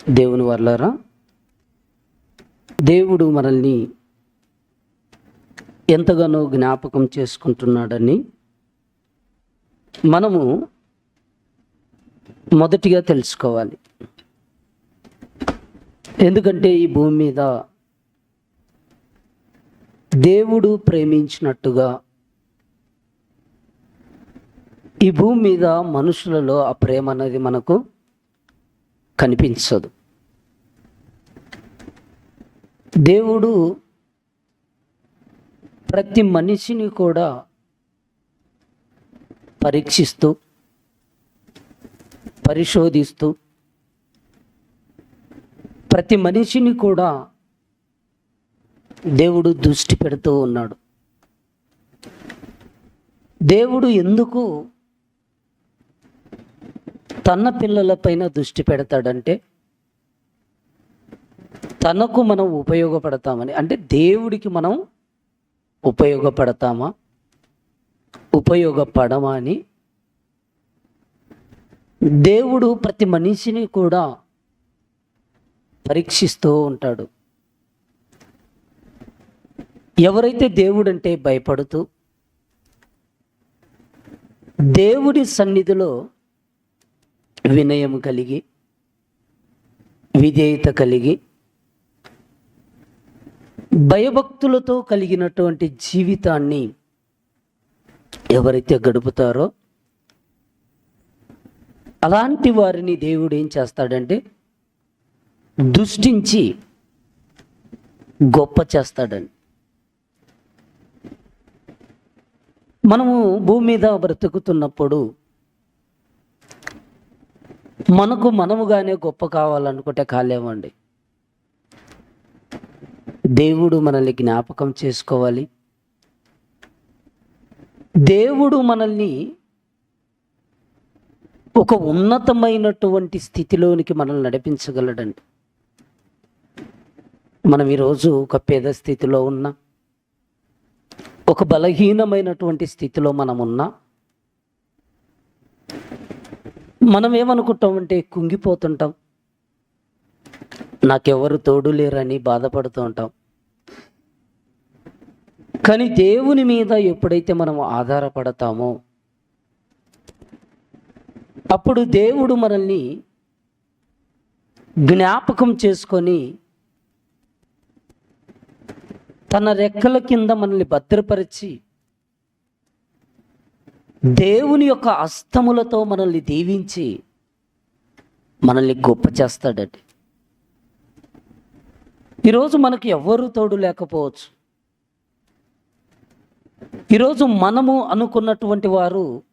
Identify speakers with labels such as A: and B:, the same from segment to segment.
A: దేవుని వర్లారా, దేవుడు మనల్ని ఎంతగానో జ్ఞాపకం చేసుకుంటున్నాడని మనము మొదటిగా తెలుసుకోవాలి. ఎందుకంటే ఈ భూమి మీద దేవుడు ప్రేమించినట్టుగా ఈ భూమి మీద మనుషులలో ఆ ప్రేమ అనేది మనకు కనిపించదు. దేవుడు ప్రతి మనిషిని కూడా పరీక్షిస్తూ, పరిశోధిస్తూ, ప్రతి మనిషిని కూడా దేవుడు దృష్టి పెడుతూ ఉన్నాడు. దేవుడు ఎందుకు తన పిల్లలపైన దృష్టి పెడతాడంటే తనకు మనం ఉపయోగపడతామని. అంటే దేవుడికి మనం ఉపయోగపడతామా, ఉపయోగపడమా అని దేవుడు ప్రతి మనిషిని కూడా పరీక్షిస్తూ ఉంటాడు. ఎవరైతే దేవుడంటే భయపడుతూ దేవుడి సన్నిధిలో వినయం కలిగి, విధేయత కలిగి, భయభక్తులతో కలిగినటువంటి జీవితాన్ని ఎవరైతే గడుపుతారో అలాంటి వారిని దేవుడు ఏం చేస్తాడంటే దృష్టించి గొప్ప చేస్తాడండి. మనము భూమి మీద బ్రతుకుతున్నప్పుడు మనకు మనముగానే గొప్ప కావాలనుకుంటే కాలేమండి. దేవుడు మనల్ని జ్ఞాపకం చేసుకోవాలి. దేవుడు మనల్ని ఒక ఉన్నతమైనటువంటి స్థితిలోనికి మనల్ని నడిపించగలడండి. మనం ఈరోజు ఒక పేద స్థితిలో ఉన్నా, ఒక బలహీనమైనటువంటి స్థితిలో మనం ఉన్నా, మనం ఏమనుకుంటామంటే కుంగిపోతుంటాం, నాకెవరు తోడు లేరని బాధపడుతూ ఉంటాం. కానీ దేవుని మీద ఎప్పుడైతే మనం ఆధారపడతామో అప్పుడు దేవుడు మనల్ని జ్ఞాపకం చేసుకొని తన రెక్కల కింద మనల్ని భద్రపరిచి దేవుని యొక్క హస్తములతో మనల్ని దీవించి మనల్ని గొప్ప చేస్తాడండి. ఈరోజు మనకు ఎవ్వరూ తోడు లేకపోవచ్చు. ఈరోజు మనము అనుకున్నటువంటి వారు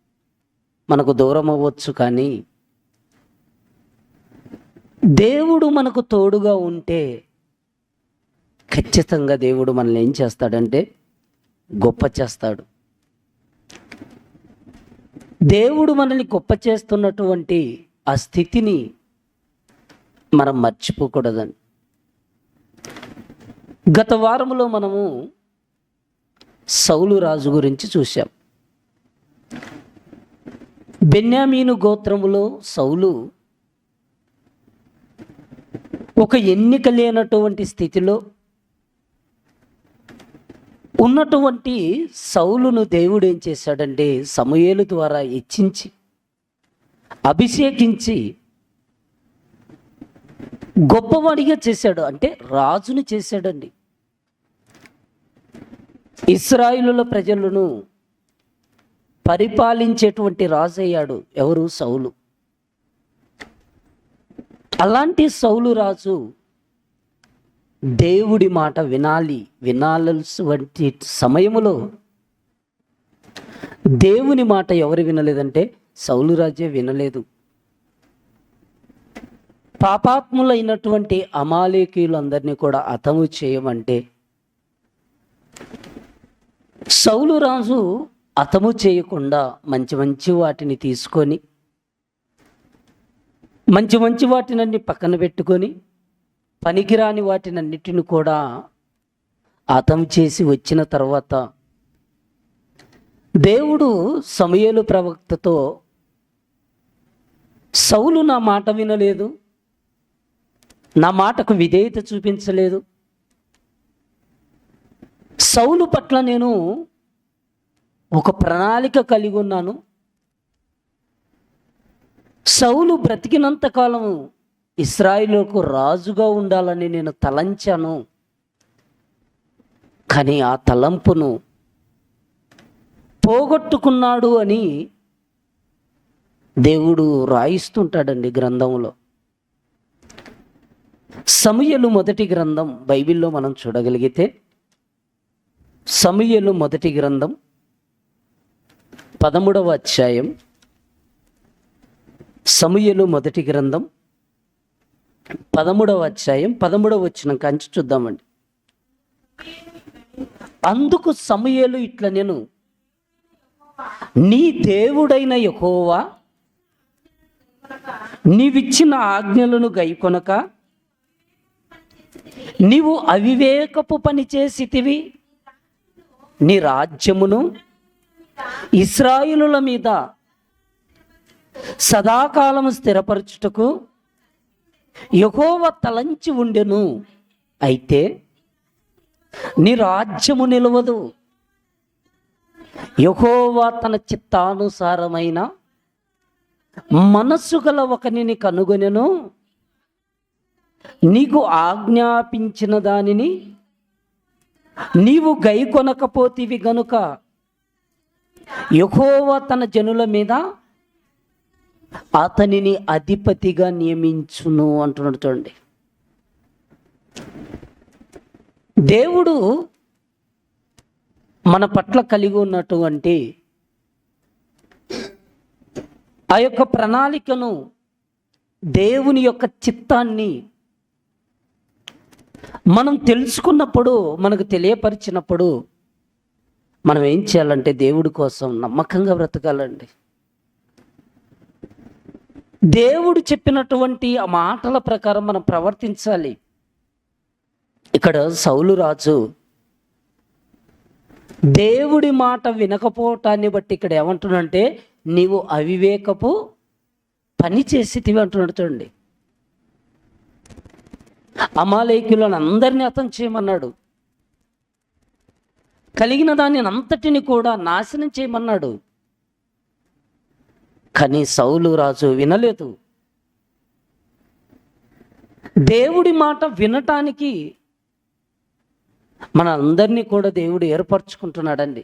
A: మనకు దూరం అవ్వచ్చు. కానీ దేవుడు మనకు తోడుగా ఉంటే ఖచ్చితంగా దేవుడు మనల్ని ఏం చేస్తాడంటే గొప్ప చేస్తాడు. దేవుడు మనల్ని గొప్ప చేస్తున్నటువంటి ఆ స్థితిని మనం మర్చిపోకూడదండి. గత వారంలో మనము సౌలు రాజు గురించి చూశాం. బెన్యామీను గోత్రములో సౌలు ఒక ఎన్నిక లేనటువంటి స్థితిలో ఉన్నటువంటి సౌలును దేవుడు ఏం చేశాడంటే సమూయేలు ద్వారా హెచ్చించి అభిషేకించి గొప్పవాడిగా చేశాడు. అంటే రాజుని చేశాడండి. ఇశ్రాయేలుల ప్రజలను పరిపాలించేటువంటి రాజు అయ్యాడు. ఎవరు? సౌలు. అలాంటి సౌలు రాజు దేవుడి మాట వినాల్సినటువంటి సమయములో దేవుని మాట ఎవరు వినలేదంటే సౌలు రాజే వినలేదు. పాపాత్ములైనటువంటి అమాలేకీయులందరినీ కూడా హతము చేయమంటే సౌలు రాజు హతము చేయకుండా మంచి మంచి వాటిని తీసుకొని మంచి వాటినన్నీ పక్కన పెట్టుకొని పనికిరాని వాటినన్నిటిని కూడా హతం చేసి వచ్చిన తర్వాత దేవుడు సమూయేలు ప్రవక్తతో సౌలు నా మాట వినలేదు, నా మాటకు విధేయత చూపించలేదు. సౌలు పట్ల నేను ఒక ప్రణాళిక కలిగి ఉన్నాను. సౌలు బ్రతికినంత కాలము ఇశ్రాయేలుకు రాజుగా ఉండాలని నేను తలంచాను. కానీ ఆ తలంపును పోగొట్టుకున్నాడు అని దేవుడు రాయిస్తుంటాడండి గ్రంథంలో. సమూయేలు మొదటి గ్రంథం బైబిల్లో మనం చూడగలిగితే, సమూయేలు మొదటి గ్రంథం 13వ అధ్యాయం, సమూయేలు మొదటి గ్రంథం 13వ అధ్యాయం 13వ వచనం కంచి చూద్దామండి. అందుకు సమూయేలు ఇట్లా నేను, నీ దేవుడైన యెహోవా నీవిచ్చిన ఆజ్ఞలను గైకొనక నీవు అవివేకపు పని చేసితివి. నీ రాజ్యమును ఇశ్రాయేలుల మీద సదాకాలము స్థిరపరచుటకు యెహోవా తలంచి ఉండెను. అయితే నీ రాజ్యము నిలవదు. యెహోవా తన చిత్తానుసారమైన మనస్సు గల ఒకనిని కనుగొనెను. నీకు ఆజ్ఞాపించిన దానిని నీవు గైకొనకపోతివి గనుక యెహోవా తన జనుల మీద అతనిని అధిపతిగా నియమించును అంటున్నాడు. చూడండి, దేవుడు మన పట్ల కలిగి ఉన్నటువంటి ఆ యొక్క ప్రణాళికను, దేవుని యొక్క చిత్తాన్ని మనం తెలుసుకున్నప్పుడు, మనకు తెలియపరిచినప్పుడు మనం ఏం చేయాలంటే దేవుడి కోసం నమ్మకంగా బ్రతకాలండి. దేవుడు చెప్పినటువంటి ఆ మాటల ప్రకారం మనం ప్రవర్తించాలి. ఇక్కడ సౌలు రాజు దేవుడి మాట వినకపోవటాన్ని బట్టి ఇక్కడ ఏమంటున్నాడంటే, నీవు అవివేకపు పని చేసితివి అంటున్నాడు. చూడండి, అమాలేకులను అందరినీ హతం చేయమన్నాడు. కలిగిన దాన్ని అంతటిని కూడా నాశనం చేయమన్నాడు. కానీ సౌలు రాజు వినలేదు. దేవుడి మాట వినటానికి మన అందరినీ కూడా దేవుడు ఏర్పరచుకుంటున్నాడండి.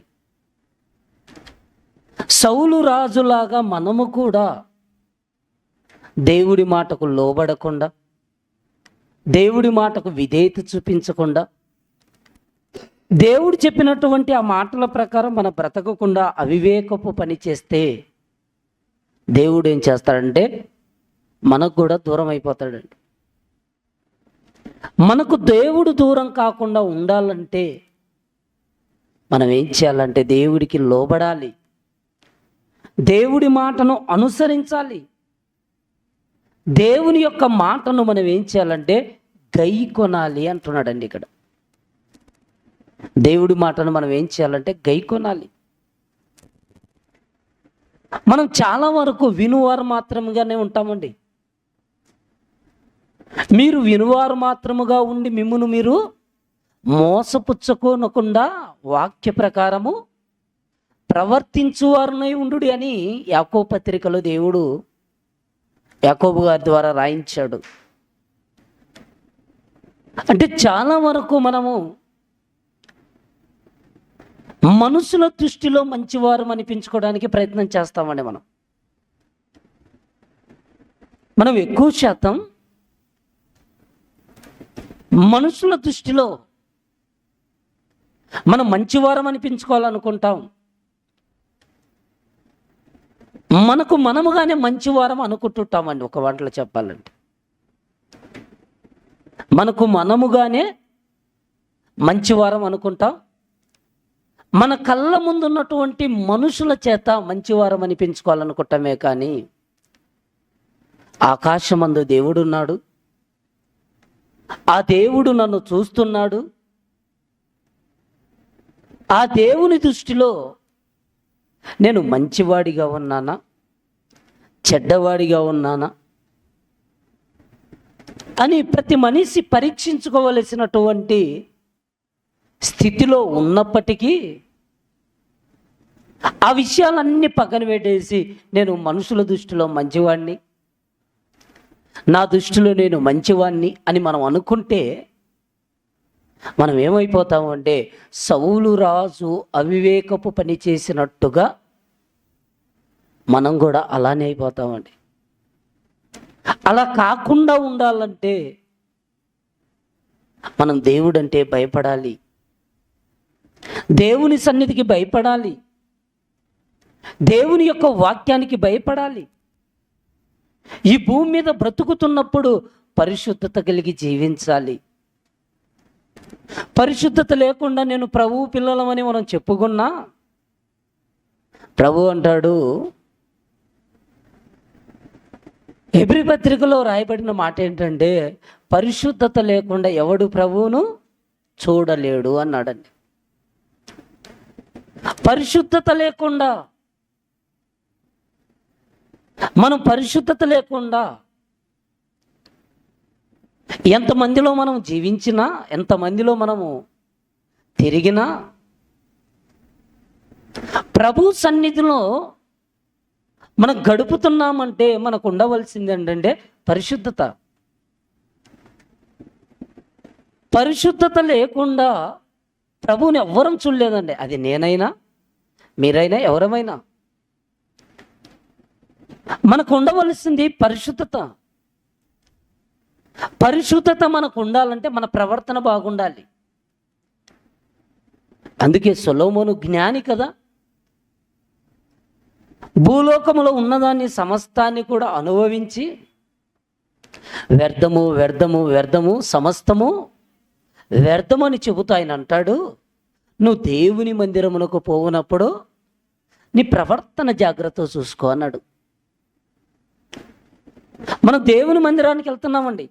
A: సౌలు రాజులాగా మనము కూడా దేవుడి మాటకు లోబడకుండా, దేవుడి మాటకు విధేయత చూపించకుండా, దేవుడు చెప్పినటువంటి ఆ మాటల ప్రకారం మన బ్రతకకుండా అవివేకపు పని చేస్తే దేవుడు ఏం చేస్తాడంటే మనకు కూడా దూరం అయిపోతాడండి. మనకు దేవుడు దూరం కాకుండా ఉండాలంటే మనం ఏం చేయాలంటే దేవుడికి లోబడాలి, దేవుడి మాటను అనుసరించాలి. దేవుని యొక్క మాటను మనం ఏం చేయాలంటే గైకొనాలి అంటున్నాడండి ఇక్కడ. దేవుడి మాటను మనం ఏం చేయాలంటే గైకొనాలి. మనం చాలా వరకు వినువారు మాత్రముగానే ఉంటామండి. మీరు వినువారు మాత్రముగా ఉండి మిమ్మును మీరు మోసపుచ్చుకోనకుండా వాక్య ప్రకారము ప్రవర్తించువారునై ఉండు అని యాకోబు పత్రికలో దేవుడు యాకోబు గారి ద్వారా రాయించాడు. అంటే చాలా వరకు మనము మనుషుల దృష్టిలో మంచివారు అనిపించుకోవడానికి ప్రయత్నం చేస్తామండి. మనం ఎక్కువ శాతం మనుషుల దృష్టిలో మనం మంచివారం అనిపించుకోవాలనుకుంటాం. మనకు మనముగానే మంచివారం అనుకుంటుంటామండి. ఒక వాటిలో చెప్పాలంటే మనకు మనముగానే మంచివారం అనుకుంటాం. మన కళ్ళ ముందున్నటువంటి మనుషుల చేత మంచివారం అనిపించుకోవాలనుకుంటామే కానీ ఆకాశమందు దేవుడున్నాడు, ఆ దేవుడు నన్ను చూస్తున్నాడు, ఆ దేవుని దృష్టిలో నేను మంచివాడిగా ఉన్నానా చెడ్డవాడిగా ఉన్నానా అని ప్రతి మనిషి పరీక్షించుకోవలసినటువంటి స్థితిలో ఉన్నప్పటికీ ఆ విషయాలన్నీ పక్కన పెట్టేసి నేను మనుషుల దృష్టిలో మంచివాడిని, నా దృష్టిలో నేను మంచివాడిని అని మనం అనుకుంటే మనం ఏమైపోతాము అంటే సౌలు రాజు అవివేకపు పని చేసినట్టుగా మనం కూడా అలానే అయిపోతామండి. అలా కాకుండా ఉండాలంటే మనం దేవుడంటే భయపడాలి, దేవుని సన్నిధికి భయపడాలి, దేవుని యొక్క వాక్యానికి భయపడాలి. ఈ భూమి మీద బ్రతుకుతున్నప్పుడు పరిశుద్ధత కలిగి జీవించాలి. పరిశుద్ధత లేకుండా నేను ప్రభువు పిల్లలమని మనం చెప్పుకున్నా, ప్రభు అంటాడు, హెబ్రీ పత్రికలో రాయబడిన మాట ఏంటంటే పరిశుద్ధత లేకుండా ఎవడు ప్రభువును చూడలేడు అన్నాడండి. పరిశుద్ధత లేకుండా మనం పరిశుద్ధత లేకుండా ఎంతమందిలో మనం జీవించినా, ఎంతమందిలో మనము తిరిగినా ప్రభు సన్నిధిలో మనం గడుపుతున్నామంటే మనకు ఉండవలసింది ఏంటంటే పరిశుద్ధత. పరిశుద్ధత లేకుండా ప్రభువుని ఎవ్వరం చూడలేదండి. అది నేనైనా మీరైనా ఎవరమైనా మనకు ఉండవలసింది పరిశుద్ధత. పరిశుద్ధత మనకు ఉండాలంటే మన ప్రవర్తన బాగుండాలి. అందుకే సొలొమోను జ్ఞాని కదా, భూలోకములో ఉన్నదాన్ని సమస్తాన్ని కూడా అనుభవించి వ్యర్థము వ్యర్థము వ్యర్థము సమస్తము వ్యర్థము అని చెబుతూ ఆయన అంటాడు, నువ్వు దేవుని మందిరమునకు పోవునప్పుడు నీ ప్రవర్తన జాగ్రత్తగా చూసుకో అన్నాడు. మనం దేవుని మందిరానికి వెళ్తున్నామండి.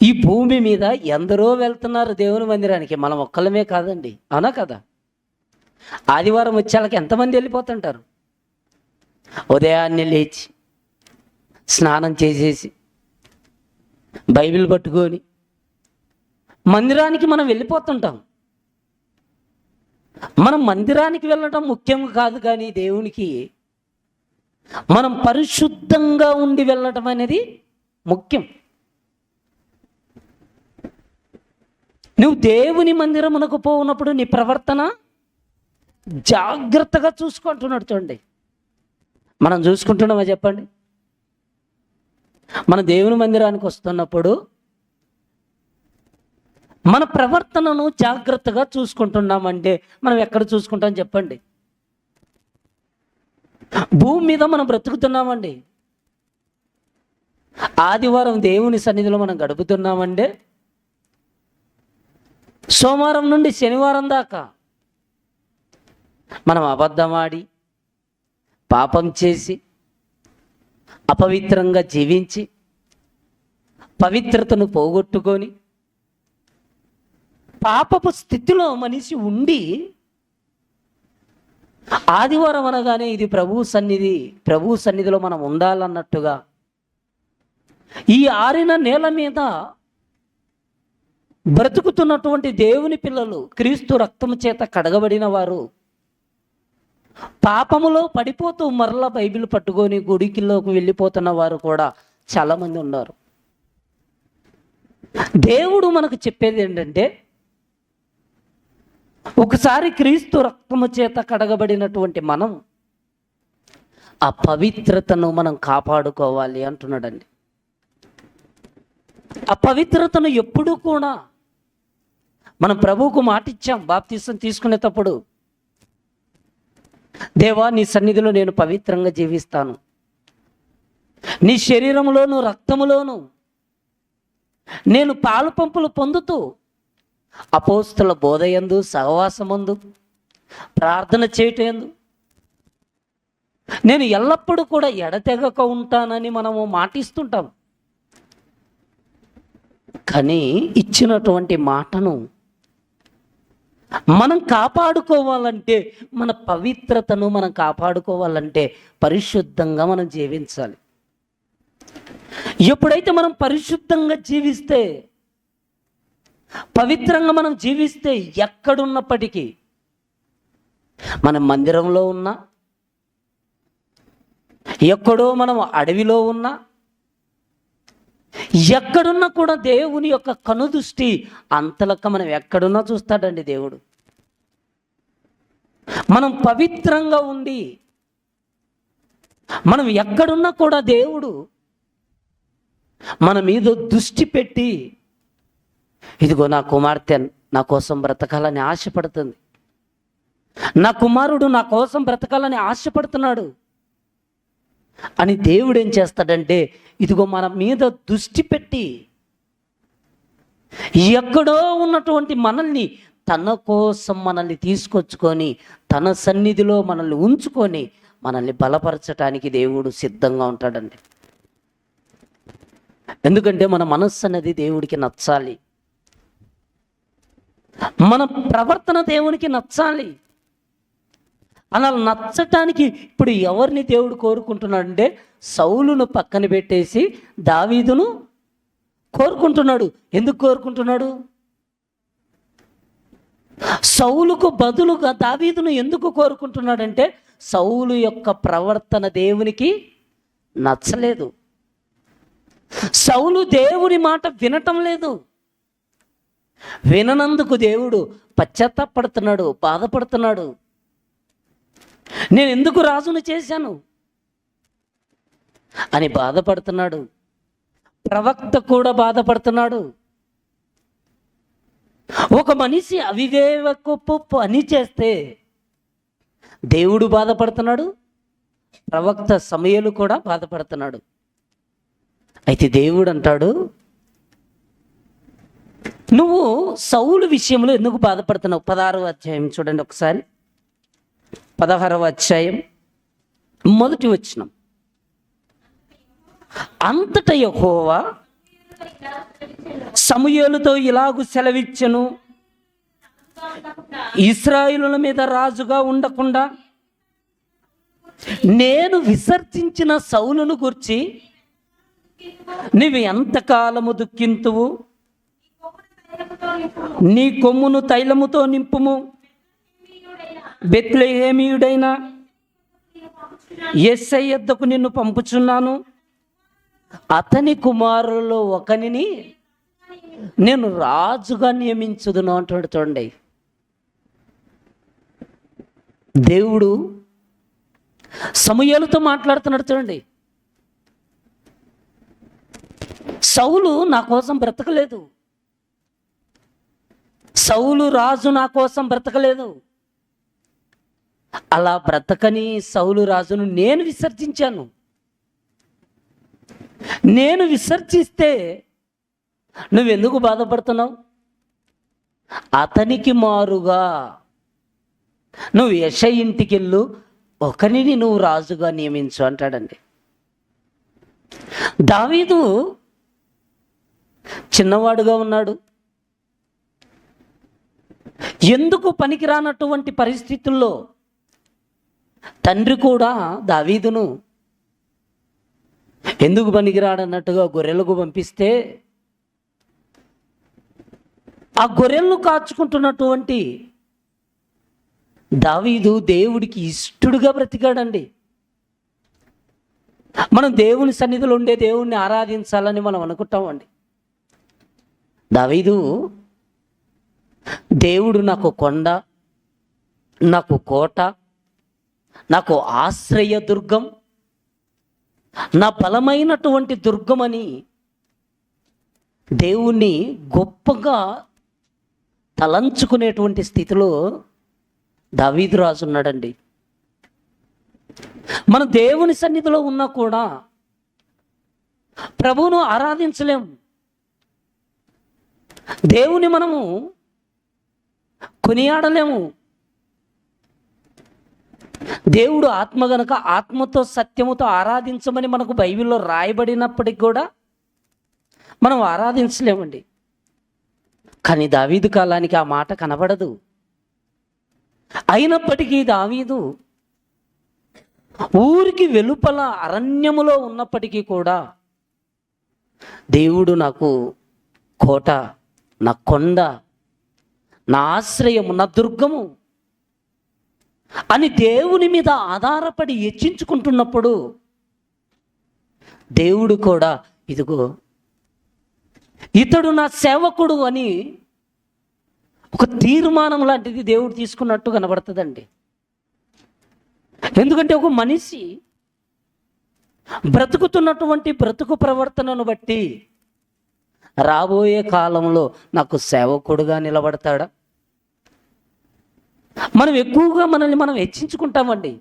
A: ఈ భూమి మీద ఎందరో వెళ్తున్నారు దేవుని మందిరానికి, మనం ఒక్కళ్ళమే కాదండి, అవునా కదా? ఆదివారం వచ్చేళ్ళకి ఎంతమంది వెళ్ళిపోతుంటారు? ఉదయాన్నే లేచి స్నానం చేసేసి బైబిల్ పట్టుకొని మందిరానికి మనం వెళ్ళిపోతుంటాం. మనం మందిరానికి వెళ్ళడం ముఖ్యం కాదు, కానీ దేవునికి మనం పరిశుద్ధంగా ఉండి వెళ్ళటం అనేది ముఖ్యం. నువ్వు దేవుని మందిరమునకు పోవునప్పుడు నీ ప్రవర్తన జాగ్రత్తగా చూసుకుంటున్నాడు. చూడండి, మనం చూసుకుంటున్నామా చెప్పండి? మన దేవుని మందిరానికి వస్తున్నప్పుడు మన ప్రవర్తనను జాగ్రత్తగా చూసుకుంటున్నామంటే మనం ఎక్కడ చూసుకుంటాం చెప్పండి? భూమి మీద మనం బ్రతుకుతున్నామండి. ఆదివారం దేవుని సన్నిధిలో మనం గడుపుతున్నామంటే సోమవారం నుండి శనివారం దాకా మనం అబద్ధమాడి, పాపం చేసి, అపవిత్రంగా జీవించి, పవిత్రతను పోగొట్టుకొని పాపపు స్థితిలో మనిషి ఉండి ఆదివారం అనగానే ఇది ప్రభు సన్నిధిలో మనం ఉండాలన్నట్టుగా ఈ ఆరిన నేల మీద బ్రతుకుతున్నటువంటి దేవుని పిల్లలు, క్రీస్తు రక్తము చేత కడగబడిన వారు పాపములో పడిపోతూ మరలా బైబిల్ పట్టుకొని గుడికిలోకి వెళ్ళిపోతున్న వారు కూడా చాలామంది ఉన్నారు. దేవుడు మనకు చెప్పేది ఏంటంటే, ఒకసారి క్రీస్తు రక్తము చేత కడగబడినటువంటి మనం ఆ పవిత్రతను మనం కాపాడుకోవాలి అంటున్నాడండి. ఆ పవిత్రతను ఎప్పుడూ కూడా మనం ప్రభువుకు మాటిచ్చాం. బాప్తిసం తీసుకునేటప్పుడు, దేవా నీ సన్నిధిలో నేను పవిత్రంగా జీవిస్తాను, నీ శరీరంలోను రక్తములోను నేను పాలు పంపులు పొందుతూ అపోస్తల బోధయందు, సహవాసమందు, ప్రార్థన చేయటందు నేను ఎల్లప్పుడూ కూడా ఎడతెగక ఉంటానని మనము మాటిస్తుంటాం. కానీ ఇచ్చినటువంటి మాటను మనం కాపాడుకోవాలంటే, మన పవిత్రతను మనం కాపాడుకోవాలంటే పరిశుద్ధంగా మనం జీవించాలి. ఎప్పుడైతే మనం పరిశుద్ధంగా జీవిస్తే, పవిత్రంగా మనం జీవిస్తే, ఎక్కడున్నప్పటికీ, మనం మందిరంలో ఉన్నా, ఎక్కడో మనం అడవిలో ఉన్నా, ఎక్కడున్నా కూడా దేవుని యొక్క కనుదృష్టి అంతలక్క మనం ఎక్కడున్నా చూస్తాడండి దేవుడు. మనం పవిత్రంగా ఉండి మనం ఎక్కడున్నా కూడా దేవుడు మన మీద దృష్టి పెట్టి, ఇదిగో నా కుమార్తె నా కోసం బ్రతకాలని ఆశపడుతుంది, నా కుమారుడు నా కోసం బ్రతకాలని ఆశపడుతున్నాడు అని దేవుడు ఏం చేస్తాడంటే, ఇదిగో మన మీద దృష్టి పెట్టి ఎక్కడో ఉన్నటువంటి మనల్ని తన కోసం మనల్ని తీసుకొచ్చుకొని తన సన్నిధిలో మనల్ని ఉంచుకొని మనల్ని బలపరచడానికి దేవుడు సిద్ధంగా ఉంటాడండి. ఎందుకంటే మన మనస్సు అనేది దేవుడికి నచ్చాలి, మన ప్రవర్తన దేవునికి నచ్చాలి. అలా నచ్చటానికి ఇప్పుడు ఎవరిని దేవుడు కోరుకుంటున్నాడంటే, సౌలును పక్కన పెట్టేసి దావీదును కోరుకుంటున్నాడు. ఎందుకు కోరుకుంటున్నాడు? సౌలుకు బదులుగా దావీదును ఎందుకు కోరుకుంటున్నాడంటే, సౌలు యొక్క ప్రవర్తన దేవునికి నచ్చలేదు. సౌలు దేవుని మాట వినటం లేదు. విననందుకు దేవుడు పశ్చాత్తాపడుతున్నాడు, బాధపడుతున్నాడు. నేను ఎందుకు రాజును చేశాను అని బాధపడుతున్నాడు. ప్రవక్త కూడా బాధపడుతున్నాడు. ఒక మనిషి అవివేకపు పని చేస్తే దేవుడు బాధపడుతున్నాడు, ప్రవక్త సమయలు కూడా బాధపడుతున్నాడు. అయితే దేవుడు అంటాడు, నువ్వు సౌలు విషయంలో ఎందుకు బాధపడుతున్నావు? 16వ అధ్యాయం చూడండి ఒకసారి. 16వ అధ్యాయం 1వ వచనం. అంతటా యెహోవా సమూయేలుతో ఇలాగు సెలవిచ్చెను, ఇశ్రాయేలుల మీద రాజుగా ఉండకుండా నేను విసర్జించిన సౌలును గూర్చి నీవు ఎంతకాలము దుఃఖింతువు? నీ కొమ్మును తైలముతో నింపుము. బెత్లెహేమీయుడైన యెస్సై యొద్దకు నిన్ను పంపుచున్నాను, అతని కుమారులలో ఒకనిని నేను రాజుగా నియమించుదును అంటాడు. చూడండి, దేవుడు సమూయేలుతో మాట్లాడుతున్నాడు. చూడండి, సౌలు నా కోసం బ్రతకలేదు, సౌలు రాజు నా కోసం బ్రతకలేదు. అలా బ్రతకని సౌలు రాజును నేను విసర్జించాను. నేను విసర్జిస్తే నువ్వెందుకు బాధపడుతున్నావు? అతనికి మారుగా నువ్వు యెషై ఇంటికి వెళ్ళు, ఒకరిని నువ్వు రాజుగా నియమించు అంటాడండి. దావీదు చిన్నవాడుగా ఉన్నాడు. ఎందుకు పనికిరానటువంటి పరిస్థితుల్లో తండ్రి కూడా దావీదును ఎందుకు పనికిరాడన్నట్టుగా గొర్రెలకు పంపిస్తే, ఆ గొర్రెలను కాచుకుంటున్నటువంటి దావీదు దేవుడికి ఇష్టడుగా బ్రతికాడండి. మనం దేవుని సన్నిధిలో ఉండే దేవుణ్ణి ఆరాధించాలని మనం అనుకుంటామండి. దావీదు, దేవుడు నాకు కొండ, నాకు కోట, నాకు ఆశ్రయ దుర్గం, నా బలమైనటువంటి దుర్గమని దేవుణ్ణి గొప్పగా తలంచుకునేటువంటి స్థితిలో దావీదు రాజు ఉన్నాడండి. మన దేవుని సన్నిధిలో ఉన్నా కూడా ప్రభువును ఆరాధించలేం. దేవుని మనము కొనియాడలేము. దేవుడు ఆత్మ గనుక ఆత్మతో సత్యముతో ఆరాధించమని మనకు బైబిల్లో రాయబడినప్పటికి కూడా మనం ఆరాధించలేమండి. కానీ దావీదు కాలానికి ఆ మాట కనబడదు. అయినప్పటికీ దావీదు ఊరికి వెలుపల అరణ్యములో ఉన్నప్పటికీ కూడా దేవుడు నాకు కోట, నా కొండ, నా ఆశ్రయము, నా దుర్గము అని దేవుని మీద ఆధారపడి హెచ్చించుకుంటున్నప్పుడు దేవుడు కూడా ఇదిగో ఇతడు నా సేవకుడు అని ఒక తీర్మానం లాంటిది దేవుడు తీసుకున్నట్టు కనబడుతుందండి. ఎందుకంటే ఒక మనిషి బ్రతుకుతున్నటువంటి బ్రతుకు ప్రవర్తనను బట్టి రాబోయే కాలంలో నాకు సేవకుడుగా నిలబడతాడా? మనం ఎక్కువగా మనల్ని మనం హెచ్చించుకుంటామండి.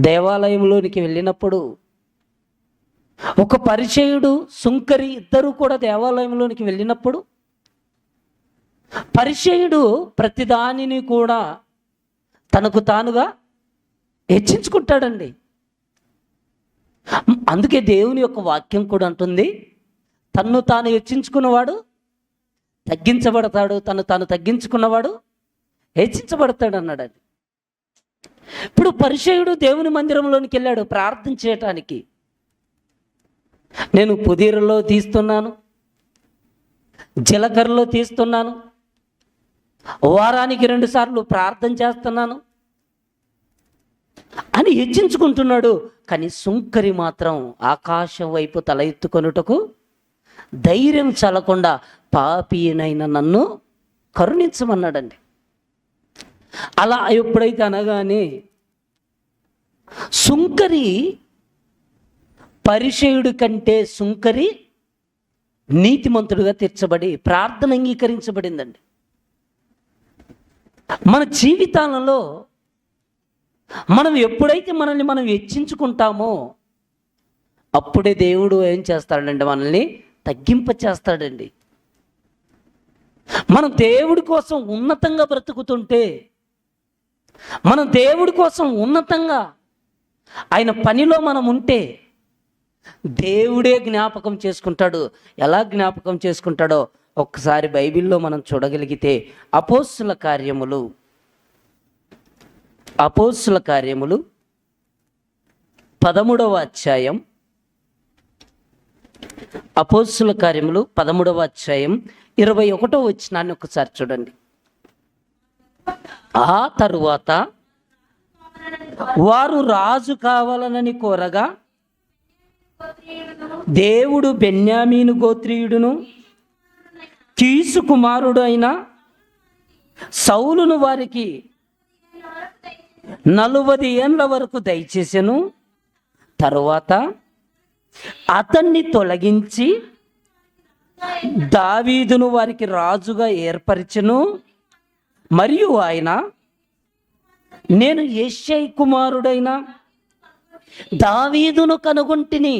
A: దేవాలయంలోనికి వెళ్ళినప్పుడు ఒక పరిచయుడు, సుంకరి ఇద్దరు కూడా దేవాలయంలోనికి వెళ్ళినప్పుడు పరిచయుడు ప్రతిదానిని కూడా తనకు తానుగా హెచ్చించుకుంటాడండి. అందుకే దేవుని యొక్క వాక్యం కూడా అంటుంది, తన్ను తాను హెచ్చించుకున్నవాడు తగ్గించబడతాడు, తను తాను తగ్గించుకున్నవాడు హెచ్చించబడతాడు అన్నాడు. ఇప్పుడు పరిచయుడు దేవుని మందిరంలోనికి వెళ్ళాడు ప్రార్థన చేయటానికి. నేను పుదీరలో తీస్తున్నాను, జీలకర్రలో తీస్తున్నాను, వారానికి 2 సార్లు ప్రార్థన చేస్తున్నాను అని హెచ్చించుకుంటున్నాడు. కానీ సుంకరి మాత్రం ఆకాశం వైపు తల ఎత్తుకొనుటకు ధైర్యం చాలకుండా పాపినైన నన్ను కరుణించమన్నాడండి. అలా ఎప్పుడైతే అనగానే సుంకరి పరిచయుడి కంటే సుంకరి నీతిమంతుడుగా తీర్చబడి ప్రార్థన అంగీకరించబడిందండి. మన జీవితాలలో మనం ఎప్పుడైతే మనల్ని మనం హెచ్చించుకుంటామో అప్పుడే దేవుడు ఏం చేస్తాడండి, మనల్ని తగ్గింప చేస్తాడండి. మనం దేవుడి కోసం ఉన్నతంగా బ్రతుకుతుంటే, మనం దేవుడి కోసం ఉన్నతంగా ఆయన పనిలో మనం ఉంటే దేవుడే జ్ఞాపకం చేసుకుంటాడు. ఎలా జ్ఞాపకం చేసుకుంటాడో ఒక్కసారి బైబిల్లో మనం చూడగలిగితే అపోస్తుల కార్యములు 13వ అధ్యాయం, అపోస్తుల కార్యములు 13వ అధ్యాయం 21వ వచనాన్ని ఒకసారి చూడండి. ఆ తరువాత వారు రాజు కావాలనని కోరగా దేవుడు బెన్యామీను గోత్రీయుడును కీసు కుమారుడు అయిన సౌలును వారికి 40 ఏండ్ల వరకు దయచేసెను. తరువాత అతన్ని తొలగించి దావీదును వారికి రాజుగా ఏర్పరిచెను. మరియు ఆయన, నేను యెష్షయి కుమారుడైన దావీదును కనుగొంటిని,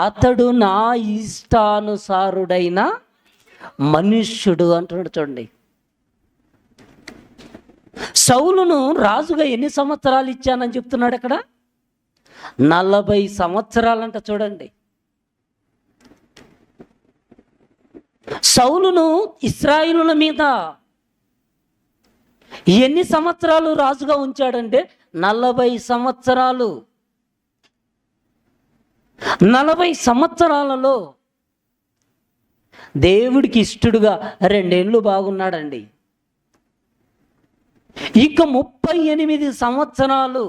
A: అతడు నా ఇష్టానుసారుడైన మనుష్యుడు అంటున్నాడు. చూడండి, సౌలును రాజుగా ఎన్ని సంవత్సరాలు ఇచ్చానని చెప్తున్నాడు అక్కడ? 40 సంవత్సరాలంట. చూడండి, సౌలును ఇశ్రాయేలుల మీద ఎన్ని సంవత్సరాలు రాజుగా ఉంచాడంటే 40 సంవత్సరాలు. 40 సంవత్సరాలలో దేవుడికి ఇష్టడుగా 2 ఏళ్ళు బాగున్నాడండి. ఇక 38 సంవత్సరాలు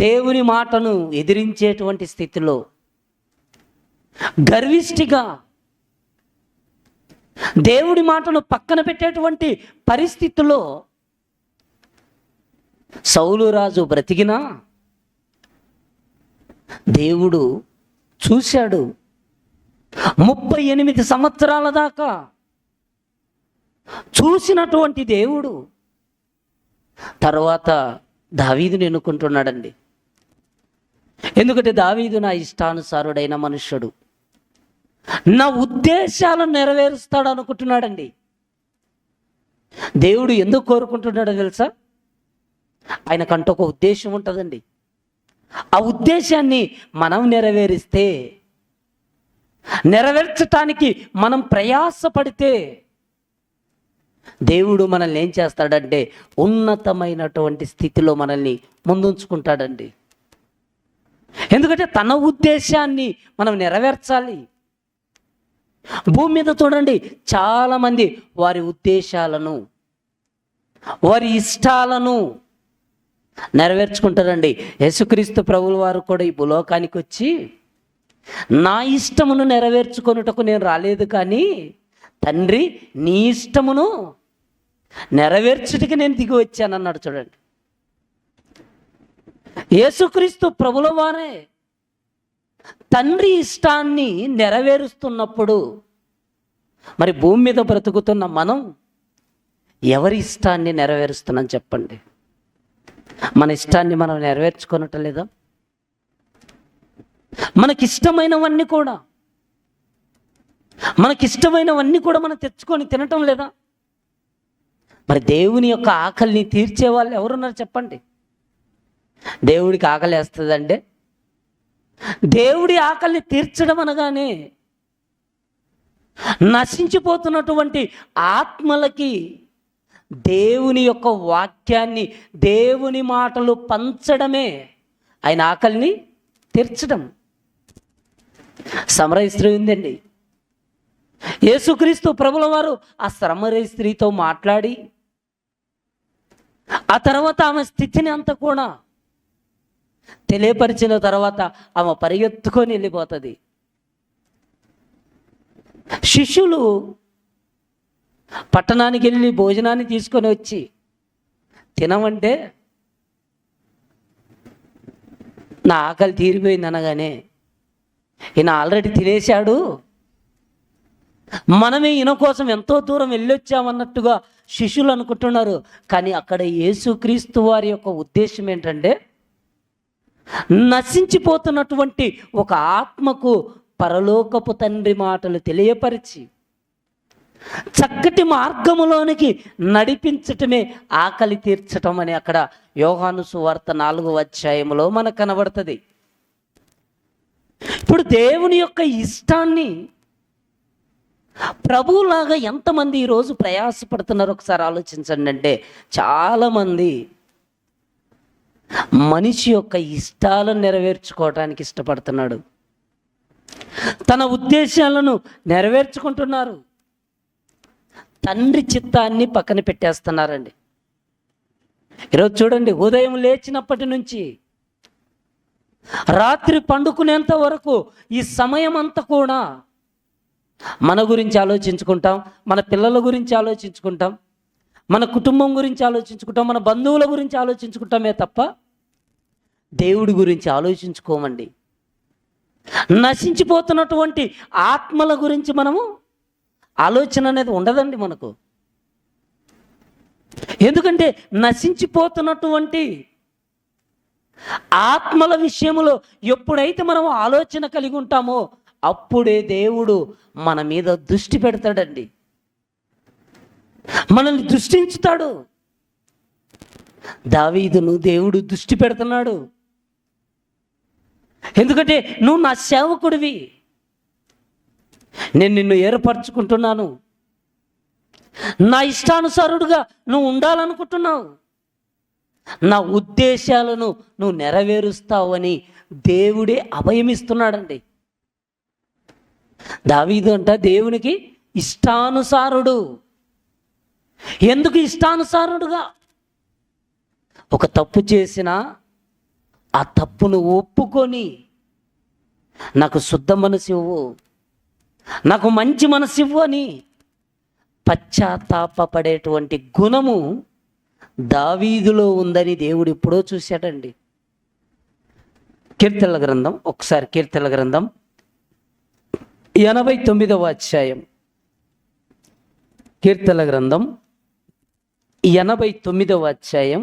A: దేవుని మాటను ఎదిరించేటువంటి స్థితిలో, గర్విష్ఠిగా దేవుడి మాటను పక్కన పెట్టేటువంటి పరిస్థితుల్లో సౌలు రాజు బ్రతికినా దేవుడు చూశాడు. 38 సంవత్సరాల దాకా చూసినటువంటి దేవుడు తర్వాత దావీదుని ఎన్నుకుంటున్నాడండి. ఎందుకంటే దావీదు నా ఇష్టానుసారుడైన మనుష్యుడు, నా ఉద్దేశాలను నెరవేరుస్తాడు అనుకుంటున్నాడండి. దేవుడు ఎందుకు కోరుకుంటున్నాడో తెలుసా? ఆయనకంటూ ఒక ఉద్దేశం ఉంటుందండి. ఆ ఉద్దేశాన్ని మనం నెరవేరిస్తే, నెరవేర్చటానికి మనం ప్రయాసపడితే దేవుడు మనల్ని ఏం చేస్తాడంటే ఉన్నతమైనటువంటి స్థితిలో మనల్ని ముందుంచుకుంటాడండి. ఎందుకంటే తన ఉద్దేశాన్ని మనం నెరవేర్చాలి. భూమి మీద చూడండి, చాలామంది వారి ఉద్దేశాలను, వారి ఇష్టాలను నెరవేర్చుకుంటారండి. యేసుక్రీస్తు ప్రభువుల వారు కూడా ఈ భూలోకానికి వచ్చి, నా ఇష్టమును నెరవేర్చుకొనుటకు నేను రాలేదు, కానీ తండ్రి నీ ఇష్టమును నెరవేర్చుటకి నేను దిగి వచ్చానన్నాడు. చూడండి, యేసుక్రీస్తు ప్రభుల వారే తండ్రి ఇష్టాన్ని నెరవేరుస్తున్నప్పుడు, మరి భూమి మీద బ్రతుకుతున్న మనం ఎవరి ఇష్టాన్ని నెరవేరుస్తున్నాం చెప్పండి? మన ఇష్టాన్ని మనం నెరవేర్చుకోనటం లేదా? మనకిష్టమైనవన్నీ కూడా మనం తెచ్చుకొని తినటం లేదా? మరి దేవుని యొక్క ఆకలిని తీర్చే వాళ్ళు ఎవరున్నారు చెప్పండి? దేవుడికి ఆకలి వేస్తుందంటే, దేవుడి ఆకలిని తీర్చడం అనగానే నశించిపోతున్నటువంటి ఆత్మలకి దేవుని యొక్క వాక్యాన్ని, దేవుని మాటలు పంచడమే ఆయన ఆకలిని తీర్చడం. సమరయ స్త్రీ ఉందండి. యేసుక్రీస్తు ప్రభుల వారు ఆ సమరయ స్త్రీతో మాట్లాడి, ఆ తర్వాత ఆమె స్థితిని అంతా కూడా తెలియపరిచిన తర్వాత ఆమె పరిగెత్తుకొని వెళ్ళిపోతుంది. శిష్యులు పట్టణానికి వెళ్ళి భోజనాన్ని తీసుకొని వచ్చి తినమంటే, నా ఆకలి తీరిపోయింది అనగానే, ఈయన ఆల్రెడీ తినేశాడు, మనమే ఈయన కోసం ఎంతో దూరం వెళ్ళొచ్చామన్నట్టుగా శిష్యులు అనుకుంటున్నారు. కానీ అక్కడ యేసుక్రీస్తు వారి యొక్క ఉద్దేశం ఏంటంటే, నశించిపోతున్నటువంటి ఒక ఆత్మకు పరలోకపు తండ్రి మాటలు తెలియపరిచి చక్కటి మార్గములోనికి నడిపించటమే ఆకలి తీర్చటం అని అక్కడ యోహాను సువార్త 4వ అధ్యాయంలో మనకు కనబడుతుంది. ఇప్పుడు దేవుని యొక్క ఇష్టాన్ని ప్రభువులాగా ఎంతమంది ఈరోజు ప్రయాసపడుతున్నారు ఒకసారి ఆలోచించండి. అంటే చాలామంది మనిషి యొక్క ఇష్టాలను నెరవేర్చుకోవటానికి ఇష్టపడుతున్నాడు, తన ఉద్దేశాలను నెరవేర్చుకుంటున్నారు, తండ్రి చిత్తాన్ని పక్కన పెట్టేస్తున్నారండి. ఈరోజు చూడండి, ఉదయం లేచినప్పటి నుంచి రాత్రి పండుకునేంత వరకు ఈ సమయం అంతా కూడా మన గురించి ఆలోచించుకుంటాం, మన పిల్లల గురించి ఆలోచించుకుంటాం, మన కుటుంబం గురించి ఆలోచించుకుంటాం, మన బంధువుల గురించి ఆలోచించుకుంటామే తప్ప దేవుడి గురించి ఆలోచించుకోమండి. నశించిపోతున్నటువంటి ఆత్మల గురించి మనము ఆలోచన అనేది ఉండదండి మనకు. ఎందుకంటే నశించిపోతున్నటువంటి ఆత్మల విషయంలో ఎప్పుడైతే మనం ఆలోచన కలిగి ఉంటామో అప్పుడే దేవుడు మన మీద దృష్టి పెడతాడండి, మనల్ని దృష్టించుతాడు. దావీదును దేవుడు దృష్టి పెడుతున్నాడు. ఎందుకంటే నువ్వు నా సేవకుడివి, నేను నిన్ను ఏర్పరచుకుంటున్నాను, నా ఇష్టానుసారుడుగా నువ్వు ఉండాలనుకుంటున్నావు, నా ఉద్దేశాలను నువ్వు నెరవేరుస్తావని దేవుడే అభయమిస్తున్నాడండి. దావీదు అంట దేవునికి ఇష్టానుసారుడు. ఎందుకు ఇష్టానుసారుడుగా? ఒక తప్పు చేసినా ఆ తప్పును ఒప్పుకొని, నాకు శుద్ధ మనసు ఇవ్వు, నాకు మంచి మనసు ఇవ్వు అని పశ్చాత్తాపపడేటువంటి గుణము దావీదులో ఉందని దేవుడు ఎప్పుడో చూశాడండి. కీర్తనల గ్రంథం, ఒకసారి కీర్తనల గ్రంథం 89వ అధ్యాయం, కీర్తనల గ్రంథం 89వ అధ్యాయం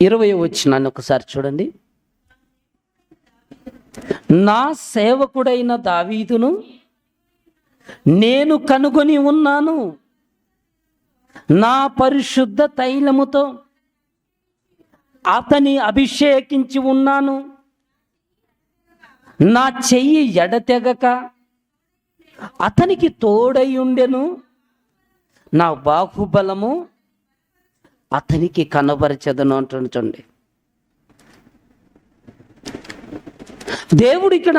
A: 20వ వచనాన్ని ఒకసారి చూడండి. నా సేవకుడైన దావీదును నేను కనుగొని ఉన్నాను, నా పరిశుద్ధ తైలముతో అతని అభిషేకించి ఉన్నాను, నా చెయ్యి ఎడతెగక అతనికి తోడై ఉండెను, నా బాహుబలము అతనికి కనబరచదను అంటున్నాడు. చూడండి, దేవుడు ఇక్కడ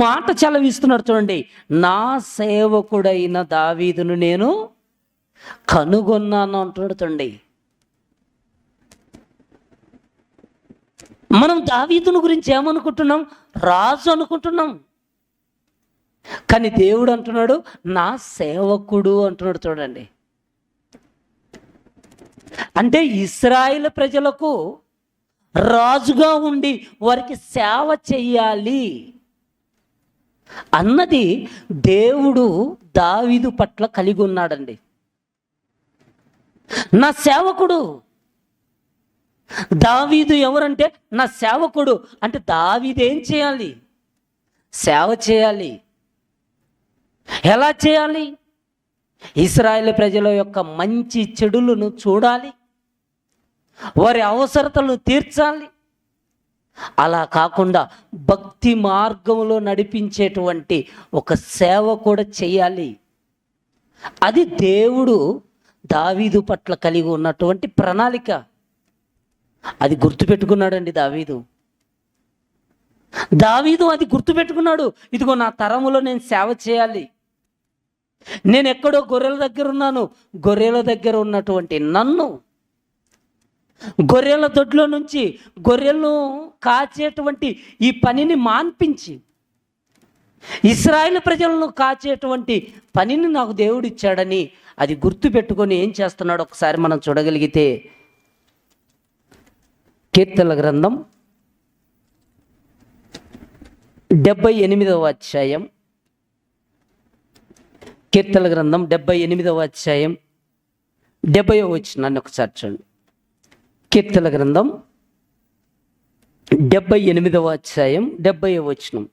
A: మాట చలవిస్తున్నాడు. చూడండి, నా సేవకుడైన దావీదును నేను కనుగొన్నాను అంటున్నాడు. చూడండి, మనం దావీదును గురించి ఏమనుకుంటున్నాం? రాజు అనుకుంటున్నాం. కానీ దేవుడు అంటున్నాడు నా సేవకుడు అంటున్నాడు. చూడండి, అంటే ఇశ్రాయేలు ప్రజలకు రాజుగా ఉండి వారికి సేవ చెయ్యాలి అన్నది దేవుడు దావీదు పట్ల కలిగి ఉన్నాడండి. నా సేవకుడు దావీదు ఎవరంటే నా సేవకుడు. అంటే దావీదు ఏం చేయాలి? సేవ చేయాలి. ఎలా చేయాలి? ఇశ్రాయేలు ప్రజల యొక్క మంచి చెడులను చూడాలి, వారి అవసరతలను తీర్చాలి. అలా కాకుండా భక్తి మార్గంలో నడిపించేటువంటి ఒక సేవ కూడా చేయాలి. అది దేవుడు దావీదు పట్ల కలిగి ఉన్నటువంటి ప్రణాళిక. అది గుర్తుపెట్టుకున్నాడండి దావీదు అది గుర్తుపెట్టుకున్నాడు. ఇదిగో నా తరములో నేను సేవ చేయాలి. నేను ఎక్కడో గొర్రెల దగ్గర ఉన్నాను. గొర్రెల దగ్గర ఉన్నటువంటి నన్ను గొర్రెల దొడ్లో నుంచి గొర్రెలను కాచేటువంటి ఈ పనిని మాన్పించి ఇశ్రాయేలు ప్రజలను కాచేటువంటి పనిని నాకు దేవుడు ఇచ్చాడని అది గుర్తుపెట్టుకొని ఏం చేస్తున్నాడు ఒకసారి మనం చూడగలిగితే, కీర్తనల గ్రంథం 78వ అధ్యాయం, కీర్తనల గ్రంథం 78వ అధ్యాయం 70వ వచనాన్ని ఒకసారి చూడండి. కీర్తనల గ్రంథం 78వ అధ్యాయం 70వ వచనం.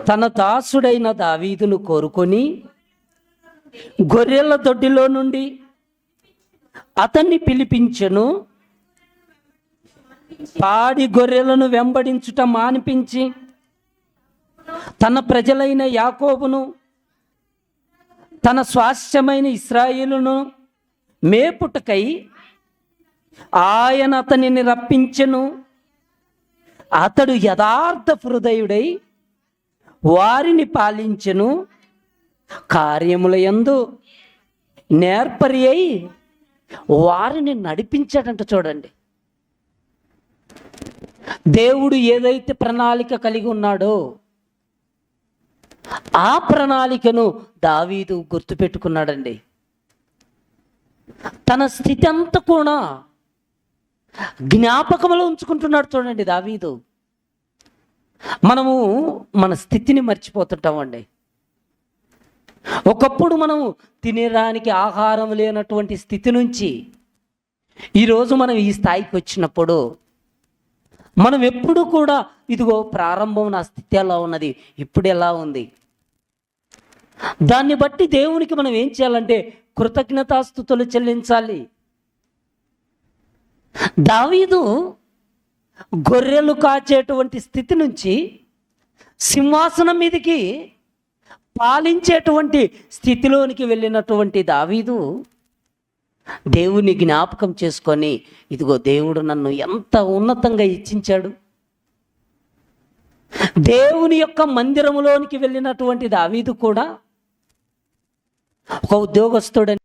A: తన దాసుడైన దావీదును కోరుకొని గొర్రెల దొడ్డిలో నుండి అతన్ని పిలిపించెను. పాడి గొర్రెలను వెంబడించుట మానిపించి తన ప్రజలైన యాకోబును తన స్వాస్థ్యమైన ఇశ్రాయేలును మేపుటకై ఆయన అతనిని రప్పించెను. అతడు యథార్థ హృదయుడై వారిని పాలించెను. కార్యముల యందు నేర్పరి అయి వారిని నడిపించాడంట. చూడండి, దేవుడు ఏదైతే ప్రణాళిక కలిగి ఉన్నాడో ఆ ప్రణాళికను దావీదు గుర్తుపెట్టుకున్నాడండి. తన స్థితి అంతా కూడా జ్ఞాపకంలో ఉంచుకుంటున్నాడు. చూడండి, దావీదు. మనము మన స్థితిని మర్చిపోతుంటామండి. ఒకప్పుడు మనము తినడానికి ఆహారం లేనటువంటి స్థితి నుంచి ఈరోజు మనం ఈ స్థాయికి వచ్చినప్పుడు మనం ఎప్పుడు కూడా ఇదిగో ప్రారంభం నా స్థితి ఎలా ఉన్నది, ఇప్పుడు ఎలా ఉంది, దాన్ని బట్టి దేవునికి మనం ఏం చేయాలంటే కృతజ్ఞతాస్తుతులు చెల్లించాలి. దావీదు గొర్రెలు కాచేటువంటి స్థితి నుంచి సింహాసనం మీదకి పాలించేటువంటి స్థితిలోనికి వెళ్ళినటువంటి దావీదు దేవుని జ్ఞాపకం చేసుకొని ఇదిగో దేవుడు నన్ను ఎంత ఉన్నతంగా ఇచ్చించాడు. దేవుని యొక్క మందిరములోనికి వెళ్ళినటువంటి దావీదు కూడా ఒక ఉద్యోగస్తుడని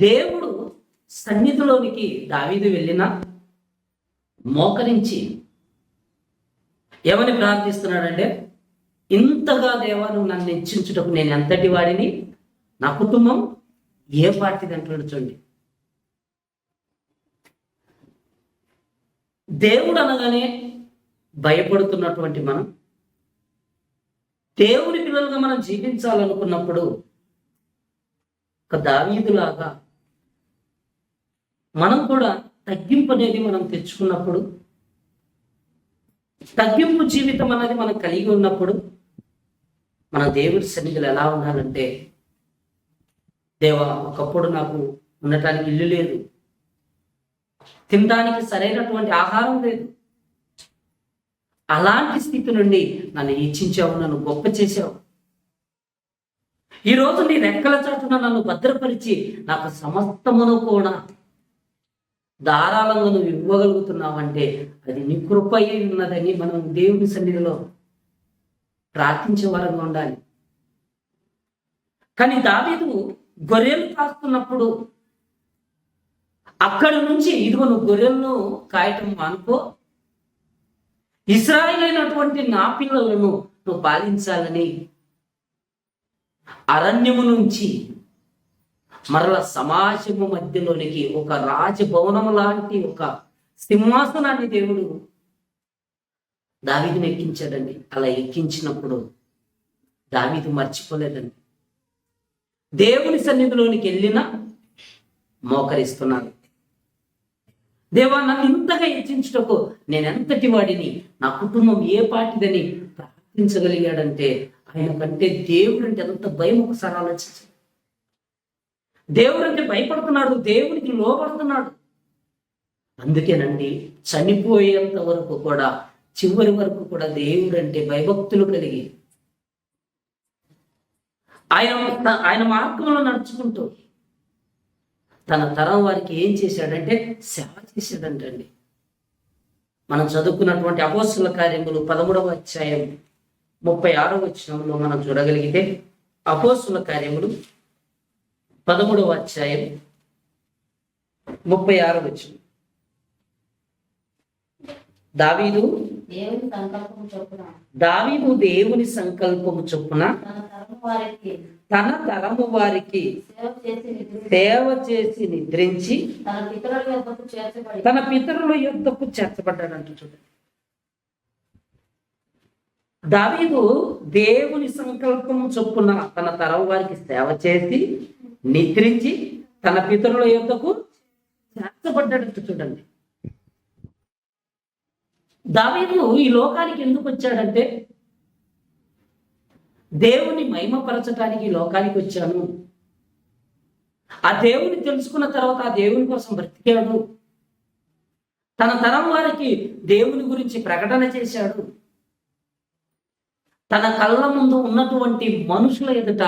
A: దేవుడు సన్నిధిలోనికి దావీదు వెళ్ళినా మోకరించి ఏమని ప్రార్థిస్తున్నాడంటే, ఇంతగా దేవా నువ్వు నన్ను హెచ్చించుటకు నేను ఎంతటి వాడిని, నా కుటుంబం ఏ పార్టీది అంటున్నాడు. చూడండి, దేవుడు అనగానే భయపడుతున్నటువంటి మనం దేవుని పిల్లలుగా మనం జీవించాలనుకున్నప్పుడు ఒక దావీదులాగా మనం కూడా తగ్గింపు అనేది మనం తెచ్చుకున్నప్పుడు, తగ్గింపు జీవితం అనేది మనం కలిగి ఉన్నప్పుడు మన దేవుడి సన్నిధిలో ఎలా ఉండాలంటే, దేవా ఒకప్పుడు నాకు ఉండటానికి ఇల్లు లేదు, తినడానికి సరైనటువంటి ఆహారం లేదు, అలాంటి స్థితి నుండి నన్ను హెచ్చించావు, నన్ను గొప్ప చేసావు, ఈరోజు నీ రెక్కల చాటున నన్ను భద్రపరిచి నాకు సమస్తమును కూడా ధారాళంగా నువ్వు ఇవ్వగలుగుతున్నావంటే అది నీ కృప అయి ఉన్నదని మనం దేవుని సన్నిధిలో ప్రార్థించే వారంగా ఉండాలి. కానీ దావీదు గొర్రెలు కాస్తున్నప్పుడు అక్కడి నుంచి ఇదిగో నువ్వు గొర్రెలను కాయటం అనుకో, ఇశ్రాయేలు అయినటువంటి నా పిల్లలను నువ్వు పాలించాలని అరణ్యము నుంచి మరల సమాజము మధ్యలోనికి ఒక రాజభవనం లాంటి ఒక సింహాసనాన్ని దేవుడు దావీదుని ఎక్కించాడండి. అలా ఎక్కించినప్పుడు దావీదు మర్చిపోలేదండి. దేవుని సన్నిధిలోనికి వెళ్ళినా మోకరిస్తున్నాడు. దేవా, నన్ను ఇంతగా హెచ్చించుటకు నేను ఎంతటి వాడిని, నా కుటుంబం ఏ పాటిదని ప్రార్థించగలిగాడంటే ఆయన కంటే దేవుడు అంటే ఎంత భయం ఒకసారి ఆలోచించు. దేవుడు అంటే భయపడుతున్నాడు, దేవునికి లోపడుతున్నాడు. అందుకేనండి చనిపోయేంత వరకు కూడా, చివరి వరకు కూడా దేవుడు అంటే భయభక్తులు కలిగి ఆయన మార్గంలో నడుచుకుంటూ తన తరం వారికి ఏం చేశాడంటే సేవ చేశాడంటండి. మనం చదువుకున్నటువంటి అపోస్తుల కార్యములు 13వ అధ్యాయం 36వ వచనంలో మనం చూడగలిగితే, అపోస్తుల కార్యములు 13వ అధ్యాయం 36వ వచనం, దావీదు దేవుని సంకల్పము చొప్పున తన తరము వారికి సేవ చేసి నిద్రించి తన పితరుల యొద్దకు చేర్చబడ్డాడంట. చూడండి, దావీదు దేవుని సంకల్పము చొప్పున తన తరం వారికి సేవ చేసి నిద్రించి తన పితరుల యొద్దకు చేర్చబడ్డాడంట. చూడండి, దావీదు ఈ లోకానికి ఎందుకు వచ్చాడంటే దేవుని మహిమపరచడానికి ఈ లోకానికి వచ్చాను, ఆ దేవుని తెలుసుకున్న తర్వాత ఆ దేవుని కోసం బ్రతికాడు, తన తరం వారికి దేవుని గురించి ప్రకటన చేశాడు, తన కళ్ళ ముందు ఉన్నటువంటి మనుషుల ఎదుట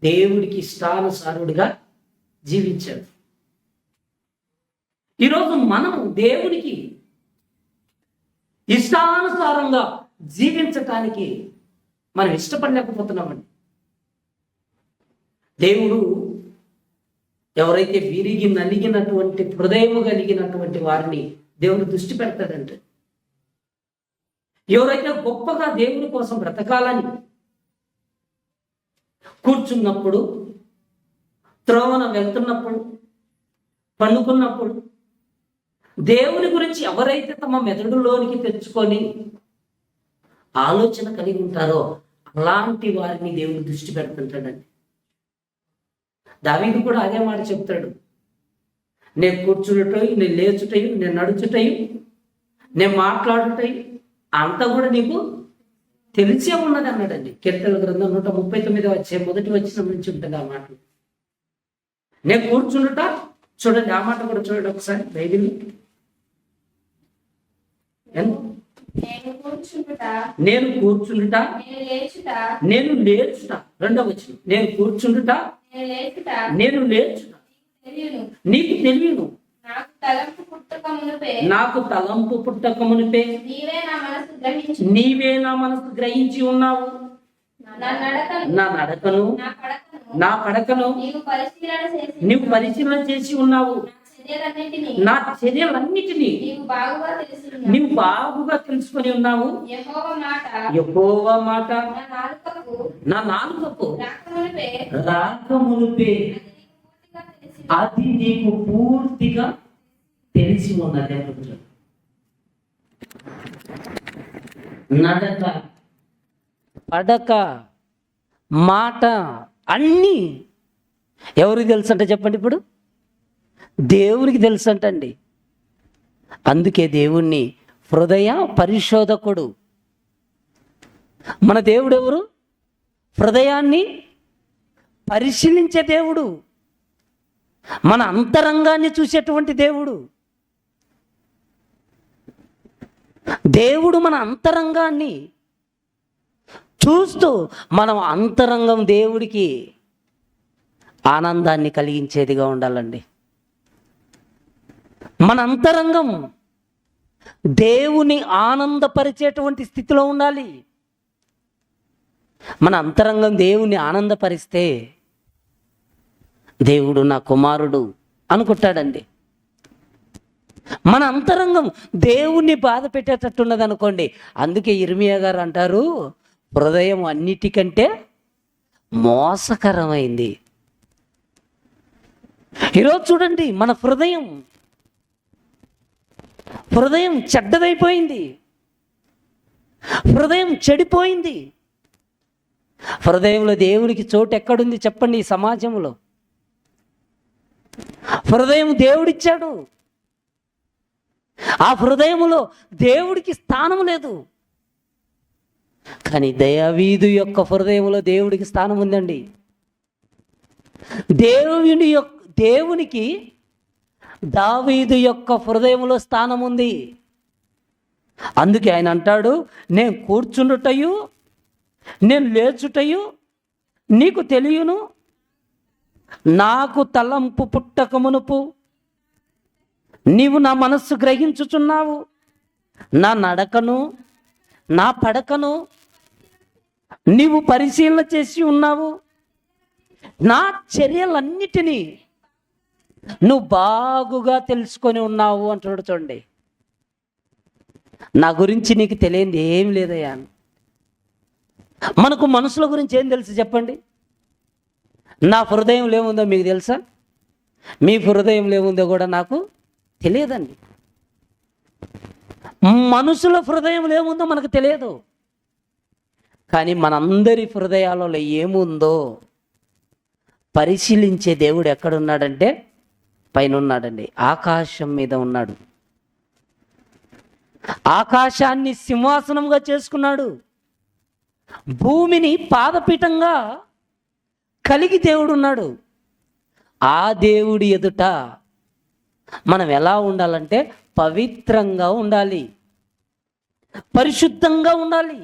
A: దేవుడికి ఇష్టానుసారుడిగా జీవించాడు. ఈరోజు మనం దేవునికి ఇష్టానుసారంగా జీవించటానికి మనం ఇష్టపడలేకపోతున్నామండి. దేవుడు ఎవరైతే విరిగి నలిగినటువంటి హృదయము కలిగినటువంటి వారిని దేవుడు దృష్టి పెడతాడంటే, ఎవరైతే గొప్పగా దేవుని కోసం బ్రతకాలని కూర్చున్నప్పుడు, త్రోవన వెళ్తున్నప్పుడు, పండుకున్నప్పుడు దేవుని గురించి ఎవరైతే తమ మెదడులోనికి తెచ్చుకొని ఆలోచన కలిగి ఉంటారో అలాంటి వారిని దేవుడు దృష్టి పెడుతుంటాడండి. దావీదు కూడా అదే మాట చెప్తాడు, నేను కూర్చుంటయు, నేను లేచుటయు, నేను నడుచుటయు, నేను మాట్లాడుటయు అంతా కూడా నీకు తెలిసే ఉన్నది అన్నాడండి. కీర్తనల గ్రంథం 139వ అధ్యాయం 1వ వచనం నుంచి ఉంటుంది ఆ మాట. నేను కూర్చుండుట, చూడండి ఆ మాట కూడా చూడండి ఒకసారి బైబిల్. నేను కూర్చుండుట, నేను లేచుట, 2వ వచనం, నేను కూర్చుండుట, నేను లేచుట నీకు తెలియను, నాకు తలంపు పుట్టక మునిపే నీవే నా మనసు గ్రహించి ఉన్నావు, నా నడకను నా పడకను నీవు పరిశీలన చేసి ఉన్నావు, నా చర్యలన్నిటినీ నీవు బాగుగా తెలుసుకొని ఉన్నావు. యెహోవా మాట నా నాలుకకు రాకమునుపే అది నీకు పూర్తిగా తెలిసి ఉన్నది. నడక, పడక, మాట అన్నీ ఎవరికి తెలుసు అంటే చెప్పండి, ఇప్పుడు దేవునికి తెలుసు అంటండి. అందుకే దేవుణ్ణి హృదయ పరిశోధకుడు. మన దేవుడు ఎవరు? హృదయాన్ని పరిశీలించే దేవుడు, మన అంతరంగాన్ని చూసేటువంటి దేవుడు. దేవుడు మన అంతరంగాన్ని చూస్తూ మనం అంతరంగం దేవుడికి ఆనందాన్ని కలిగించేదిగా ఉండాలండి. మన అంతరంగం దేవుని ఆనందపరిచేటువంటి స్థితిలో ఉండాలి. మన అంతరంగం దేవుని ఆనందపరిస్తే దేవుడు నా కుమారుడు అనుకుంటాడండి. మన అంతరంగం దేవుణ్ణి బాధ పెట్టేటట్టున్నది అనుకోండి. అందుకే ఇర్మియా గారు అంటారు, హృదయం అన్నిటికంటే మోసకరమైంది. ఈరోజు చూడండి, మన హృదయం చెడ్డదైపోయింది, హృదయం చెడిపోయింది. హృదయంలో దేవునికి చోటు ఎక్కడుంది చెప్పండి? ఈ సమాజంలో హృదయం దేవుడిచ్చాడు, ఆ హృదయములో దేవుడికి స్థానం లేదు. కానీ దావీదు యొక్క హృదయంలో దేవుడికి స్థానం ఉందండి. దేవునికి దావీదు యొక్క హృదయంలో స్థానం ఉంది. అందుకే ఆయన అంటాడు, నేను కూర్చుండుటయు నేను లేచుటయు నీకు తెలియను, నాకు తలంపు పుట్టక మునుపు నీవు నా మనస్సు గ్రహించుచున్నావు, నా నడకను నా పడకను నీవు పరిశీలన చేసి ఉన్నావు, నా చర్యలన్నిటినీ నువ్వు బాగుగా తెలుసుకొని ఉన్నావు అంటున్నాడు. చూడండి, నా గురించి నీకు తెలియంది ఏం లేదయ్యా. మనకు మనుషుల గురించి ఏం తెలుసు చెప్పండి? నా హృదయంలో ఏముందో మీకు తెలుసా? మీ హృదయంలో ఏముందో కూడా నాకు తెలియదండి. మనుషుల హృదయంలో ఏముందో మనకు తెలియదు. కానీ మనందరి హృదయాలలో ఏముందో పరిశీలించే దేవుడు ఎక్కడున్నాడంటే పైన ఉన్నాడండి, ఆకాశం మీద ఉన్నాడు. ఆకాశాన్ని సింహాసనంగా చేసుకున్నాడు, భూమిని పాదపీఠంగా కలిగి దేవుడు ఉన్నాడు. ఆ దేవుడి ఎదుట మనం ఎలా ఉండాలంటే పవిత్రంగా ఉండాలి, పరిశుద్ధంగా ఉండాలి.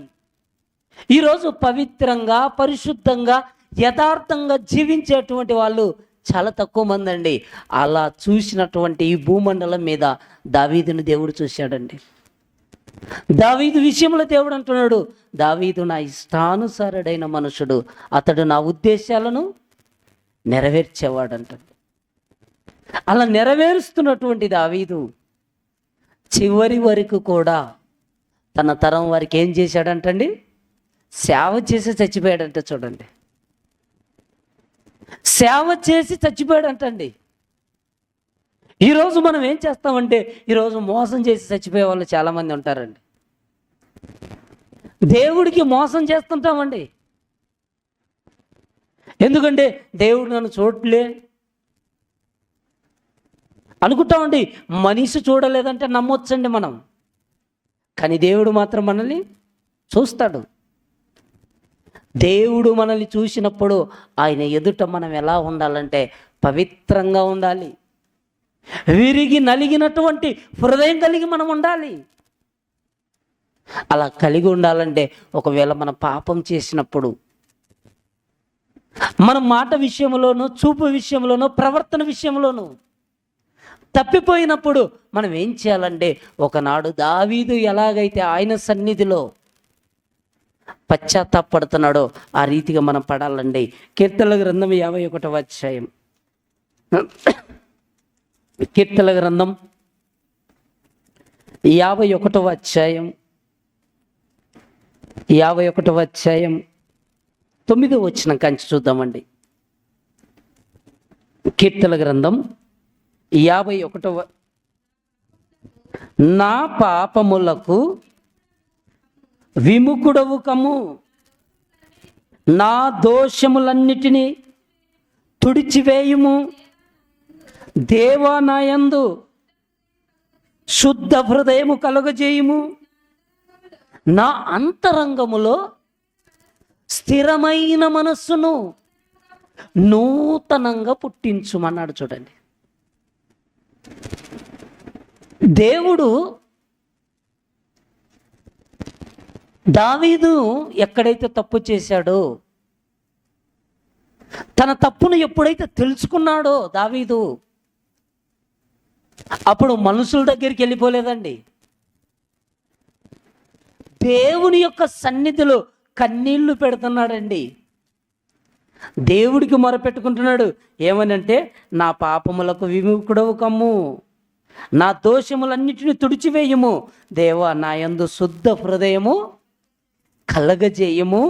A: ఈరోజు పవిత్రంగా, పరిశుద్ధంగా, యథార్థంగా జీవించేటువంటి వాళ్ళు చాలా తక్కువ మంది అండి. అలా చూసినటువంటి ఈ భూమండలం మీద దావీదుని దేవుడు చూశాడండి. దావీదు విషయంలో దేవుడు అంటున్నాడు, దావీదు నా ఇష్టానుసారుడైన మనుషుడు, అతడు నా ఉద్దేశాలను నెరవేర్చేవాడు అంటాడు. అలా నెరవేరుస్తున్నటువంటి దావీదు చివరి వరకు కూడా తన తరం వారికి ఏం చేశాడంటండి? సేవ చేసి చచ్చిపోయాడంట. చూడండి, సేవ చేసి చచ్చిపోయాడంటండి. ఈరోజు మనం ఏం చేస్తామంటే, ఈరోజు మోసం చేసి చచ్చిపోయే వాళ్ళు చాలామంది ఉంటారండి. దేవుడికి మోసం చేస్తుంటామండి. ఎందుకంటే దేవుడు నన్ను చూడలే అనుకుంటామండి. మనిషి చూడలేదంటే నమ్మొచ్చండి మనం, కానీ దేవుడు మాత్రం మనల్ని చూస్తాడు. దేవుడు మనల్ని చూసినప్పుడు ఆయన ఎదుట మనం ఎలా ఉండాలంటే పవిత్రంగా ఉండాలి, విరిగి నలిగినటువంటి హృదయం కలిగి మనం ఉండాలి. అలా కలిగి ఉండాలంటే ఒకవేళ మనం పాపం చేసినప్పుడు, మన మాట విషయంలోనూ, చూపు విషయంలోనూ, ప్రవర్తన విషయంలోనూ తప్పిపోయినప్పుడు మనం ఏం చేయాలంటే, ఒకనాడు దావీదు ఎలాగైతే ఆయన సన్నిధిలో పశ్చాత్తాపడుతున్నాడో ఆ రీతిగా మనం పడాలండి. కీర్తనల గ్రంథం 51వ అధ్యాయం, కీర్తనల గ్రంథం 51వ అధ్యాయం 9వ వచనం కంచి చూద్దామండి. కీర్తనల గ్రంథం 51వ, నా పాపములకు విముఖుడవు కమ్ము, నా దోషములన్నిటినీ తుడిచివేయుము, దేవా నా యందు శుద్ధ హృదయము కలుగజేయుము, నా అంతరంగములో స్థిరమైన మనస్సును నూతనంగా పుట్టించుమన్నాడు. చూడండి, దేవుడు దావీదు ఎక్కడైతే తప్పు చేశాడో తన తప్పును ఎప్పుడైతే తెలుసుకున్నాడో దావీదు, అప్పుడు మనుషుల దగ్గరికి వెళ్ళిపోలేదండి. దేవుని యొక్క సన్నిధిలో కన్నీళ్లు పెడుతున్నాడండి. దేవుడికి మొరపెట్టుకుంటున్నాడు. ఏమనంటే, నా పాపములకు విముఖుడవు కమ్ము, నా దోషములన్నిటిని తుడిచివేయము, దేవా నా యందు శుద్ధ హృదయము కలగజేయము,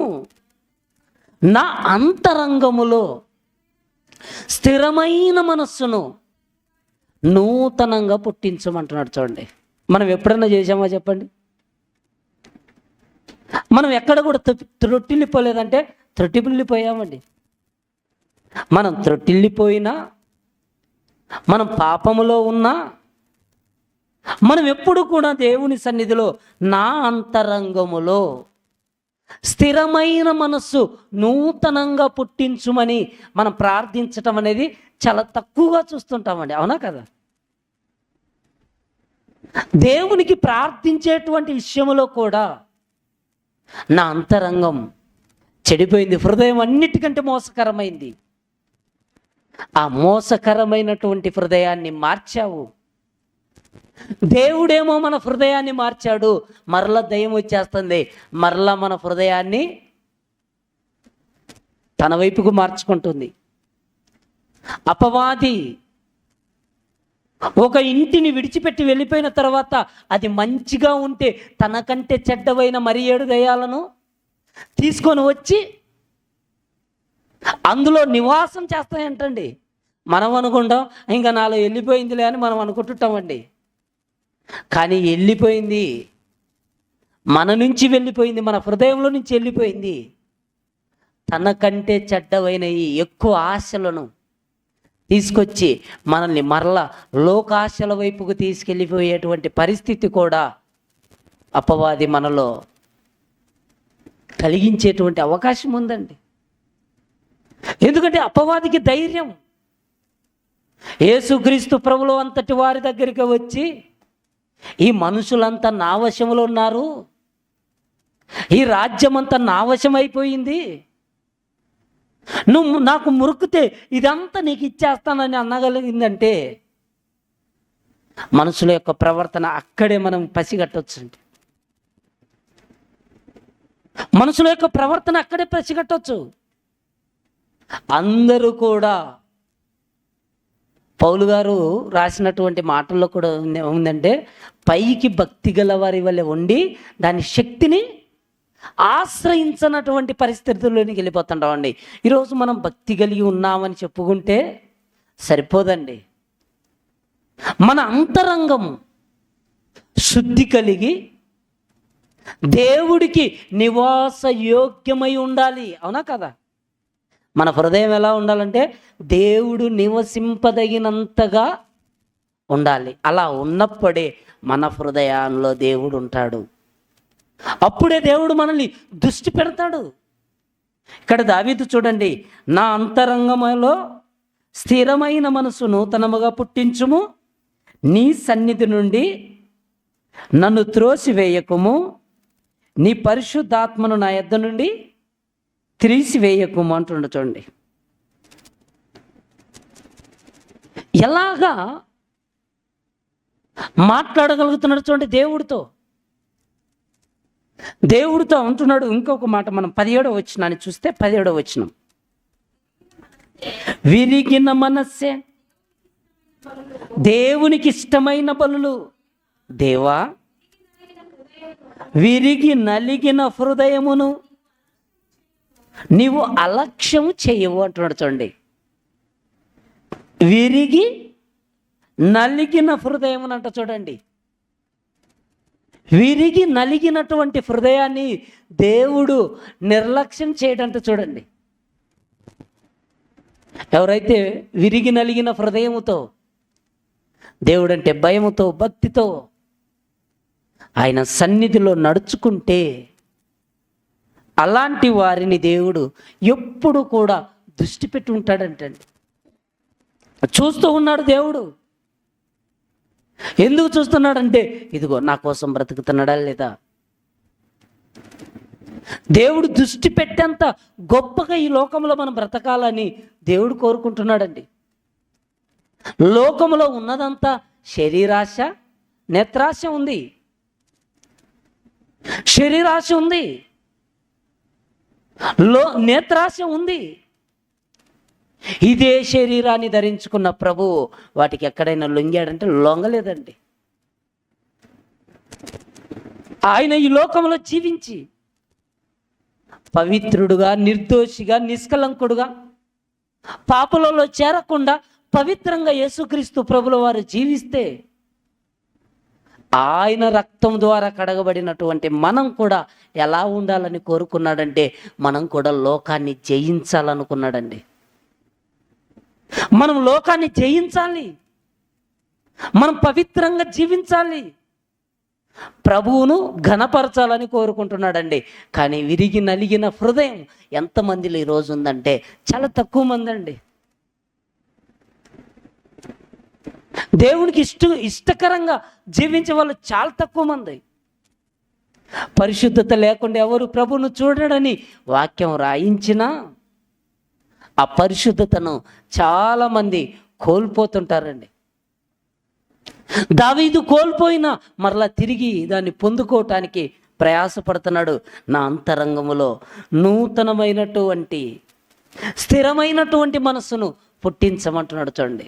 A: నా అంతరంగములో స్థిరమైన మనస్సును నూతనంగా పుట్టించమంటున్నాడు. చూడండి, మనం ఎప్పుడన్నా చేసామా చెప్పండి? మనం ఎక్కడ కూడా త్రొట్టిల్లిపోలేదంటే త్రొట్టిల్లిపోయామండి. మనం త్రొట్టిల్లిపోయినా, మనం పాపములో ఉన్నా, మనం ఎప్పుడు కూడా దేవుని సన్నిధిలో నా అంతరంగములో స్థిరమైన మనస్సు నూతనంగా పుట్టించుమని మనం ప్రార్థించటం అనేది చాలా తక్కువగా చూస్తుంటామండి. అవునా కదా? దేవునికి ప్రార్థించేటువంటి విషయంలో కూడా నా అంతరంగం చెడిపోయింది, హృదయం అన్నిటికంటే మోసకరమైంది, ఆ మోసకరమైనటువంటి హృదయాన్ని మార్చావు. దేవుడేమో మన హృదయాన్ని మార్చాడు, మరలా దయ్యం వచ్చేస్తుంది, మరలా మన హృదయాన్ని తన వైపుకు మార్చుకుంటుంది. అపవాది ఒక ఇంటిని విడిచిపెట్టి వెళ్ళిపోయిన తర్వాత అది మంచిగా ఉంటే తనకంటే చెడ్డవైన మరి 7 దయ్యాలను తీసుకొని వచ్చి అందులో నివాసం చేస్తాయంటండి. మనం అనుకుంటాం ఇంకా నాలో వెళ్ళిపోయిందిలే అని మనం అనుకుంటుంటామండి. కానీ వెళ్ళిపోయింది, మన నుంచి వెళ్ళిపోయింది, మన హృదయంలో నుంచి వెళ్ళిపోయింది. తనకంటే చెడ్డవైన ఈ ఎక్కువ ఆశలను తీసుకొచ్చి మనల్ని మరలా లోకాశల వైపుకు తీసుకెళ్ళిపోయేటువంటి పరిస్థితి కూడా అపవాది మనలో కలిగించేటువంటి అవకాశం ఉందండి. ఎందుకంటే అపవాదికి ధైర్యం. యేసుక్రీస్తు ప్రభువు అంతటి వారి దగ్గరికి వచ్చి, ఈ మనుషులంతా నా వశంలో ఉన్నారు, ఈ రాజ్యం అంతా నా వశమైపోయింది, నువ్వు నాకు మురుకుతే ఇదంతా నీకు ఇచ్చేస్తానని అనగలిగిందంటే మనుషుల యొక్క ప్రవర్తన అక్కడే మనం పసిగట్టొచ్చండి. మనుషుల యొక్క ప్రవర్తన అక్కడే పసిగట్టవచ్చు. అందరూ కూడా పౌలు గారు రాసినటువంటి మాటల్లో కూడా ఉందంటే, పైకి భక్తి గల వారి వల్ల ఉండి దాని శక్తిని ఆశ్రయించనటువంటి పరిస్థితుల్లోనికి వెళ్ళిపోతుంటామండి. ఈరోజు మనం భక్తి కలిగి ఉన్నామని చెప్పుకుంటే సరిపోదండి. మన అంతరంగం శుద్ధి కలిగి దేవుడికి నివాస యోగ్యమై ఉండాలి. అవునా కదా? మన హృదయం ఎలా ఉండాలంటే దేవుడు నివసింపదగినంతగా ఉండాలి. అలా ఉన్నప్పుడే మన హృదయంలో దేవుడు ఉంటాడు. అప్పుడే దేవుడు మనల్ని దృష్టి పెడతాడు. ఇక్కడ దావీదు చూడండి, నా అంతరంగములో స్థిరమైన మనసు నూతనముగా పుట్టించుము, నీ సన్నిధి నుండి నన్ను త్రోసివేయకుము, నీ పరిశుద్ధాత్మను నా యొద్ద నుండి త్రీసివేయకుము అంటుండ. చూడండి ఎలాగా మాట్లాడగలుగుతున్నాడు చూడండి దేవుడితో. దేవుడితో అంటున్నాడు. ఇంకొక మాట మనం 17వ వచనాన్ని చూస్తే, 17వ వచనం, విరిగిన మనస్సే దేవునికి ఇష్టమైన బలులు, దేవా విరిగి నలిగిన హృదయమును నీవు అలక్ష్యం చేయవు అంటున్నాడు. చూడండి, విరిగి నలిగిన హృదయం అంట. చూడండి, విరిగి నలిగినటువంటి హృదయాన్ని దేవుడు నిర్లక్ష్యం చేయడంట. చూడండి, ఎవరైతే విరిగి నలిగిన హృదయముతో దేవుడంటే భయముతో భక్తితో ఆయన సన్నిధిలో నడుచుకుంటే అలాంటి వారిని దేవుడు ఎప్పుడు కూడా దృష్టి పెట్టి ఉంటాడంటండి. చూస్తూ ఉన్నాడు దేవుడు. ఎందుకు చూస్తున్నాడంటే, ఇదిగో నా కోసం బ్రతుకుతున్నాడా లేదా, దేవుడు దృష్టి పెట్టేంత గొప్పగా ఈ లోకంలో మనం బ్రతకాలని దేవుడు కోరుకుంటున్నాడండి. లోకంలో ఉన్నదంతా శరీరాశ, నేత్రాశ ఉంది, శరీరాశ ఉంది, నేత్రాశ ఉంది. ఇదే శరీరాన్ని ధరించుకున్న ప్రభువు వాటికి ఎక్కడైనా లొంగాడంటే లొంగలేదండి. ఆయన ఈ లోకంలో జీవించి పవిత్రుడుగా, నిర్దోషిగా, నిష్కలంకుడుగా, పాపలలో చేరకుండా పవిత్రంగా యేసుక్రీస్తు ప్రభుల వారు జీవిస్తే ఆయన రక్తం ద్వారా కడగబడినటువంటి మనం కూడా ఎలా ఉండాలని కోరుకున్నాడంటే మనం కూడా లోకాన్ని జయించాలనుకున్నాడండి. మనం లోకాన్ని జయించాలి, మనం పవిత్రంగా జీవించాలి, ప్రభువును ఘనపరచాలని కోరుకుంటున్నాడండి. కానీ విరిగి నలిగిన హృదయం ఎంతమందిలో ఈరోజు ఉందంటే చాలా తక్కువ మంది అండి. దేవునికి ఇష్టకరంగా జీవించే వాళ్ళు చాలా తక్కువ మంది. పరిశుద్ధత లేకుండా ఎవరు ప్రభువును చూడడని వాక్యం రాయించినా ఆ పరిశుద్ధతను చాలామంది కోల్పోతుంటారండి. దావీదు కోల్పోయినా మరలా తిరిగి దాన్ని పొందుకోవటానికి ప్రయాసపడుతున్నాడు. నా అంతరంగములో నూతనమైనటువంటి స్థిరమైనటువంటి మనస్సును పుట్టించమంటున్నాడు. చూడండి,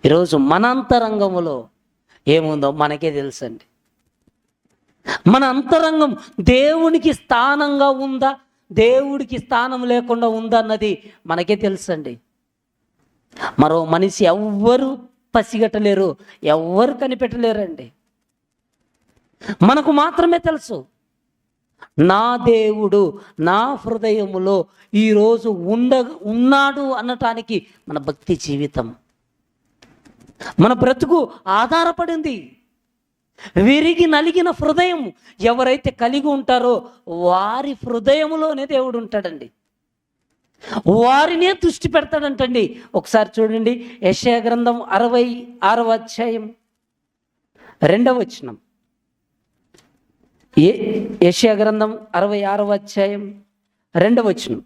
A: ఈరోజు మన అంతరంగములో ఏముందో మనకే తెలుసండి. మన అంతరంగం దేవునికి స్థానంగా ఉందా, దేవుడికి స్థానం లేకుండా ఉందా అన్నది మనకే తెలుసండి. మరో మనిషి ఎవ్వరు పసిగట్టలేరు, ఎవ్వరు కనిపెట్టలేరండి. మనకు మాత్రమే తెలుసు. నా దేవుడు నా హృదయములో ఈరోజు ఉన్నాడు అనటానికి మన భక్తి జీవితం, మన బ్రతుకు ఆధారపడింది. విరిగి నలిగిన హృదయం ఎవరైతే కలిగి ఉంటారో వారి హృదయములోనే దేవుడు ఉంటాడండి, వారినే దృష్టి పెడతాడంటండి. ఒకసారి చూడండి, యెషయా గ్రంథం 66వ అధ్యాయం 2వ వచనం. యెషయా గ్రంథం 66వ అధ్యాయం 2వ వచనం.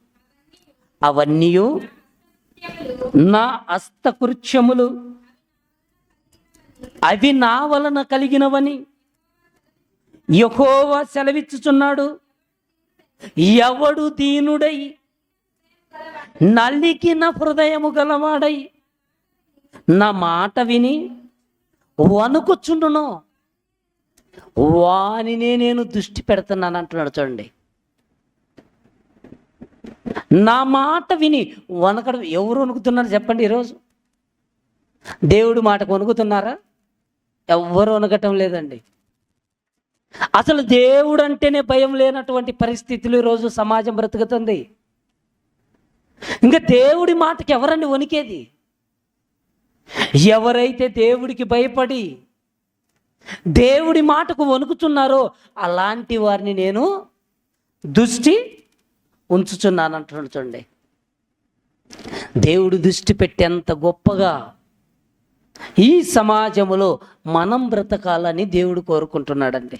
A: అవన్నీ నా హస్తకృత్యములు, అవి నా వలన కలిగినవని యెహోవా సెలవిచ్చుచున్నాడు. ఎవడు దీనుడై నలిగిన హృదయము గలవాడై నా మాట విని వణుకుచుండునో వానినే నేను దృష్టి పెడుతున్నాను అంటున్నాడు. చూడండి, నా మాట విని వణకడం. ఎవరు వణుకుతున్నారు చెప్పండి? ఈరోజు దేవుడి మాటకు వణుకుతున్నారా? ఎవ్వరు వణకటం లేదండి. అసలు దేవుడు అంటేనే భయం లేనటువంటి పరిస్థితులు ఈరోజు సమాజం బ్రతుకుతుంది. ఇంకా దేవుడి మాటకి ఎవరండి వణికేది? ఎవరైతే దేవుడికి భయపడి దేవుడి మాటకు వణుకుతున్నారో అలాంటి వారిని నేను దృష్టి ఉంచుచున్నాను అంటున్నాడు. చూడండి, దేవుడు దృష్టి పెట్టేంత గొప్పగా ఈ సమాజంలో మనం బ్రతకాలని దేవుడు కోరుకుంటున్నాడండి.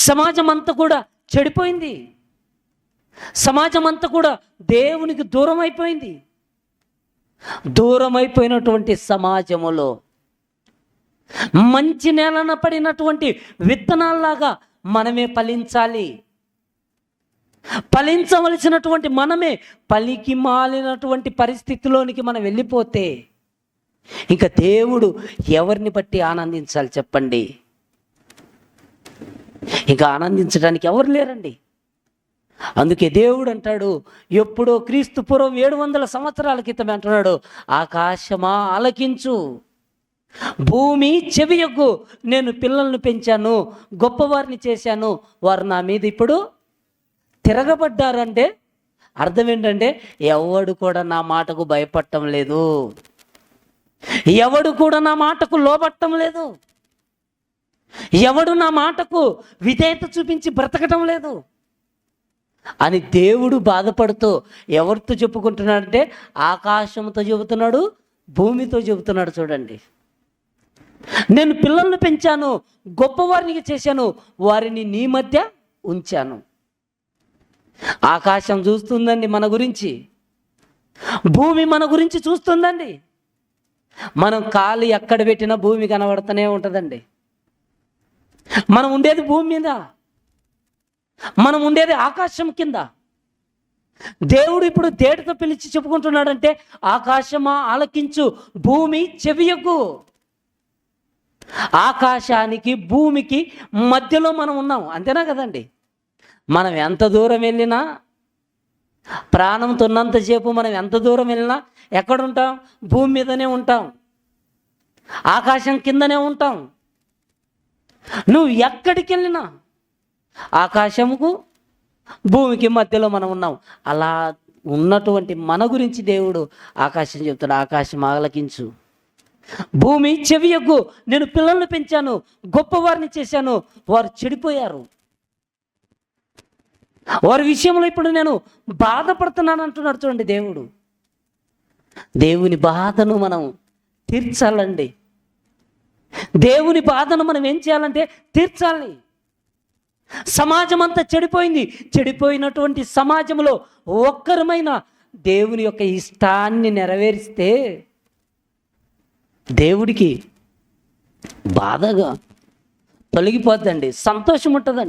A: సమాజం అంతా కూడా చెడిపోయింది, సమాజం అంతా కూడా దేవునికి దూరం అయిపోయింది. దూరం అయిపోయినటువంటి సమాజములో మంచి నేలన పడినటువంటి విత్తనాల్లాగా మనమే ఫలించాలి. ఫలించవలసినటువంటి మనమే పలికి మాలినటువంటి పరిస్థితిలోనికి మనం వెళ్ళిపోతే ఇంకా దేవుడు ఎవరిని బట్టి ఆనందించాలి చెప్పండి? ఇంకా ఆనందించడానికి ఎవరు లేరండి. అందుకే దేవుడు అంటాడు, ఎప్పుడో క్రీస్తు పూర్వం 700 సంవత్సరాల క్రితం అంటున్నాడు, ఆకాశమా ఆలకించు, భూమి చెవియొగ్గు, నేను పిల్లలను పెంచాను, గొప్పవారిని చేశాను, వారు నా మీద ఇప్పుడు తిరగబడ్డారంటే అర్థం ఏంటంటే ఎవడు కూడా నా మాటకు భయపడటం లేదు, ఎవడు కూడా నా మాటకు లోబట్టం లేదు, ఎవడు నా మాటకు విధేయత చూపించి బ్రతకటం లేదు అని దేవుడు బాధపడుతూ ఎవరితో చెప్పుకుంటున్నాడంటే ఆకాశంతో చెబుతున్నాడు, భూమితో చెబుతున్నాడు. చూడండి, నేను పిల్లలను పెంచాను, గొప్పవారిని చేశాను, వారిని నీ మధ్య ఉంచాను. ఆకాశం చూస్తుందండి మన గురించి, భూమి మన గురించి చూస్తుందండి. మనం కాలు ఎక్కడ పెట్టినా భూమి కనబడుతూనే ఉంటుందండి. మనం ఉండేది భూమి మీద, మనం ఉండేది ఆకాశం కింద. దేవుడు ఇప్పుడు తేటతో పిలిచి చెప్పుకుంటున్నాడంటే, ఆకాశమా ఆలకించు, భూమి చెవియకు. ఆకాశానికి భూమికి మధ్యలో మనం ఉన్నాం, అంతేనా కదండి? మనం ఎంత దూరం వెళ్ళినా, ప్రాణంతో ఉన్నంతసేపు మనం ఎంత దూరం వెళ్ళినా ఎక్కడుంటాం? భూమి మీదనే ఉంటాం, ఆకాశం కిందనే ఉంటాం. నువ్వు ఎక్కడికి వెళ్ళినా ఆకాశముకు భూమికి మధ్యలో మనం ఉన్నాం. అలా ఉన్నటువంటి మన గురించి దేవుడు ఆకాశం చెప్తాడు, ఆకాశం ఆలకించు, భూమి చెవియకు. నేను పిల్లల్ని పెంచాను, గొప్పవారిని చేశాను, వారు చెడిపోయారు. వారి విషయంలో ఇప్పుడు నేను బాధపడుతున్నాను అంటున్నాడు చూడండి దేవుడు. దేవుని బాధను మనం తీర్చాలండి. దేవుని బాధను మనం ఏం చేయాలంటే తీర్చాలి. సమాజం అంతా చెడిపోయింది. చెడిపోయినటువంటి సమాజంలో ఒక్కరమైన దేవుని యొక్క ఇష్టాన్ని నెరవేరిస్తే దేవుడికి బాధగా తొలగిపోద్దండి, సంతోషం ఉంటుందండి.